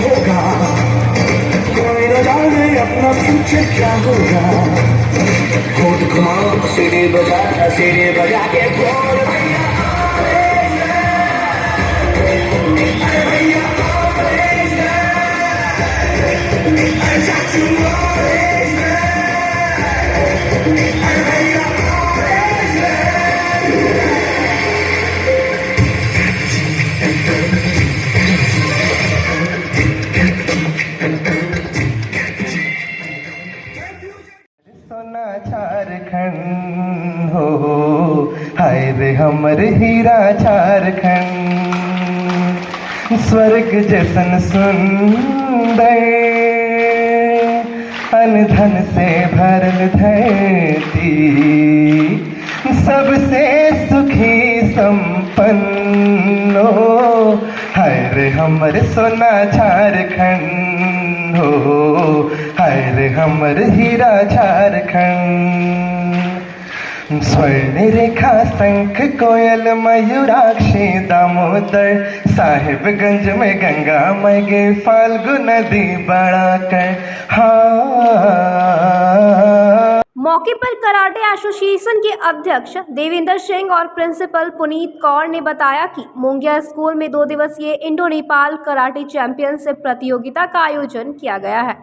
होगा कोई न जाने अपना फ्यूचर क्या होगा खुद घुमाओ सीढ़ी बजा के बोल भैया सोना झारखंड हो हाय रे हमर हीरा झारखंड स्वर्ग जैसन सुंदर अनधन से भरल धरती सबसे सुखी संपन्नो हाय रे हमर सोना झारखंड हो हाय रे हमर हीरा झारखंड स्वर्ण रेखा शंख कोयल मयूराक्षी दामोदर साहिबगंज में गंगा मई गे फाल्गु नदी बढ़ाकर हाँ। मौके पर कराटे एसोसिएशन के अध्यक्ष देवेंद्र सिंह और प्रिंसिपल पुनीत कौर ने बताया कि मोंगिया स्कूल में 2 दिवसीय इंडो नेपाल कराटे चैंपियनशिप प्रतियोगिता का आयोजन किया गया है,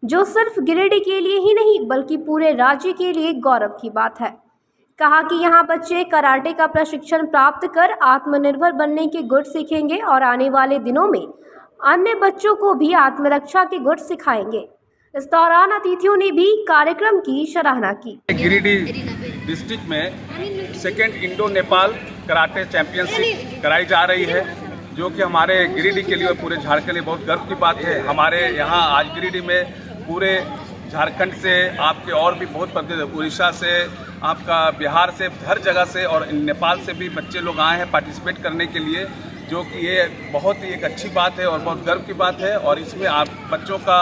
जो सिर्फ गिरिडीह के लिए ही नहीं बल्कि पूरे राज्य के लिए गौरव की बात है। कहा कि यहाँ बच्चे कराटे का प्रशिक्षण प्राप्त कर आत्मनिर्भर बनने के गुण सीखेंगे और आने वाले दिनों में अन्य बच्चों को भी आत्मरक्षा के गुण सिखाएंगे। इस दौरान अतिथियों ने भी कार्यक्रम की सराहना की। गिरिडीह डिस्ट्रिक्ट में second Indo Nepal karate championship कराई जा रही है, जो कि हमारे गिरिडीह के लिए और पूरे झारखंड के लिए बहुत गर्व की बात है। हमारे यहाँ आज गिरिडीह में पूरे झारखंड से आपके और भी बहुत उड़ीसा से आपका बिहार से हर जगह से और नेपाल से भी बच्चे लोग आए हैं पार्टिसिपेट करने के लिए, जो कि ये बहुत ही एक अच्छी बात है और बहुत गर्व की बात है। और इसमें आप बच्चों का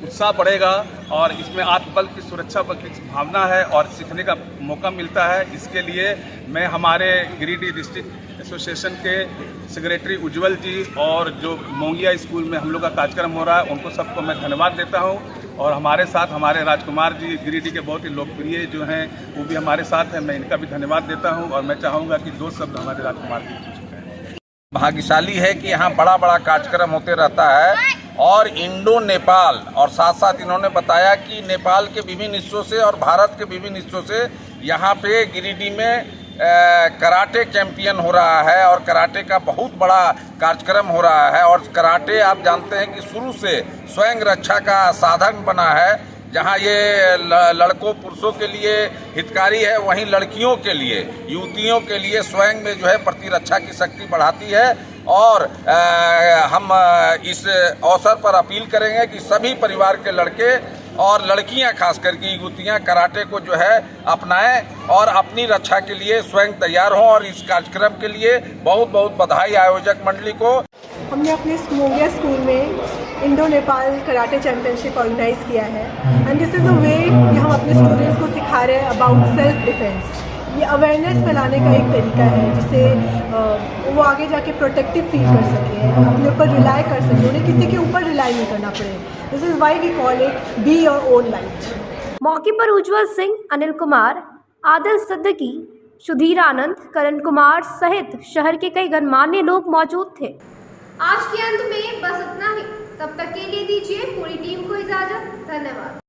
उत्साह बढ़ेगा और इसमें आत्मबल की सुरक्षा की भावना है और सीखने का मौका मिलता है। इसके लिए मैं हमारे गिरिडीह डिस्ट्रिक्ट एसोसिएशन के सेक्रेटरी उज्जवल जी और जो मोंगिया स्कूल में हम लोग का कार्यक्रम हो रहा है उनको सबको मैं धन्यवाद देता हूं। और हमारे साथ हमारे राजकुमार जी गिरिडीह के बहुत ही लोकप्रिय जो हैं वो भी हमारे साथ हैं, मैं इनका भी धन्यवाद देता हूं। और मैं चाहूँगा कि 2 शब्द हमारे राजकुमार जी भाग्यशाली है कि यहाँ बड़ा बड़ा कार्यक्रम होते रहता है और इंडो नेपाल और साथ साथ इन्होंने बताया कि नेपाल के विभिन्न हिस्सों से और भारत के विभिन्न हिस्सों से यहाँ पे गिरिडीह में कराटे चैंपियन हो रहा है और कराटे का बहुत बड़ा कार्यक्रम हो रहा है। और कराटे आप जानते हैं कि शुरू से स्वयं रक्षा का साधन बना है, जहाँ ये लड़कों पुरुषों के लिए हितकारी है, वहीं लड़कियों के लिए युवतियों के लिए स्वयं में जो है प्रतिरक्षा की शक्ति बढ़ाती है। और हम इस अवसर पर अपील करेंगे कि सभी परिवार के लड़के और लड़कियां खास करके युवतियां कराटे को जो है अपनाएं और अपनी रक्षा के लिए स्वयं तैयार हों। और इस कार्यक्रम के लिए बहुत बहुत बधाई आयोजक मंडली को। हमने अपने मोंगिया स्कूल में Indo Nepal karate championship organise किया है and this is a way कि हम अपने स्टूडेंट्स को सिखा रहे हैं अबाउट सेल्फ डिफेंस। ये अवेयरनेस फैलाने का एक तरीका है जिससे वो आगे जाके प्रोटेक्टिव फील कर सके, अपने ऊपर रिलाई कर सके, उन्हें किसी के ऊपर रिलाई नहीं करना पड़े। This is why we call it be your own light. मौके पर उज्जवल सिंह, अनिल कुमार, आदिल सिद्दीकी, सुधीर आनंद, करण कुमार सहित शहर के कई गणमान्य लोग मौजूद थे। आज के अंत में बस इतना ही। तब तक के लिए दीजिए पूरी टीम को इजाजत। धन्यवाद।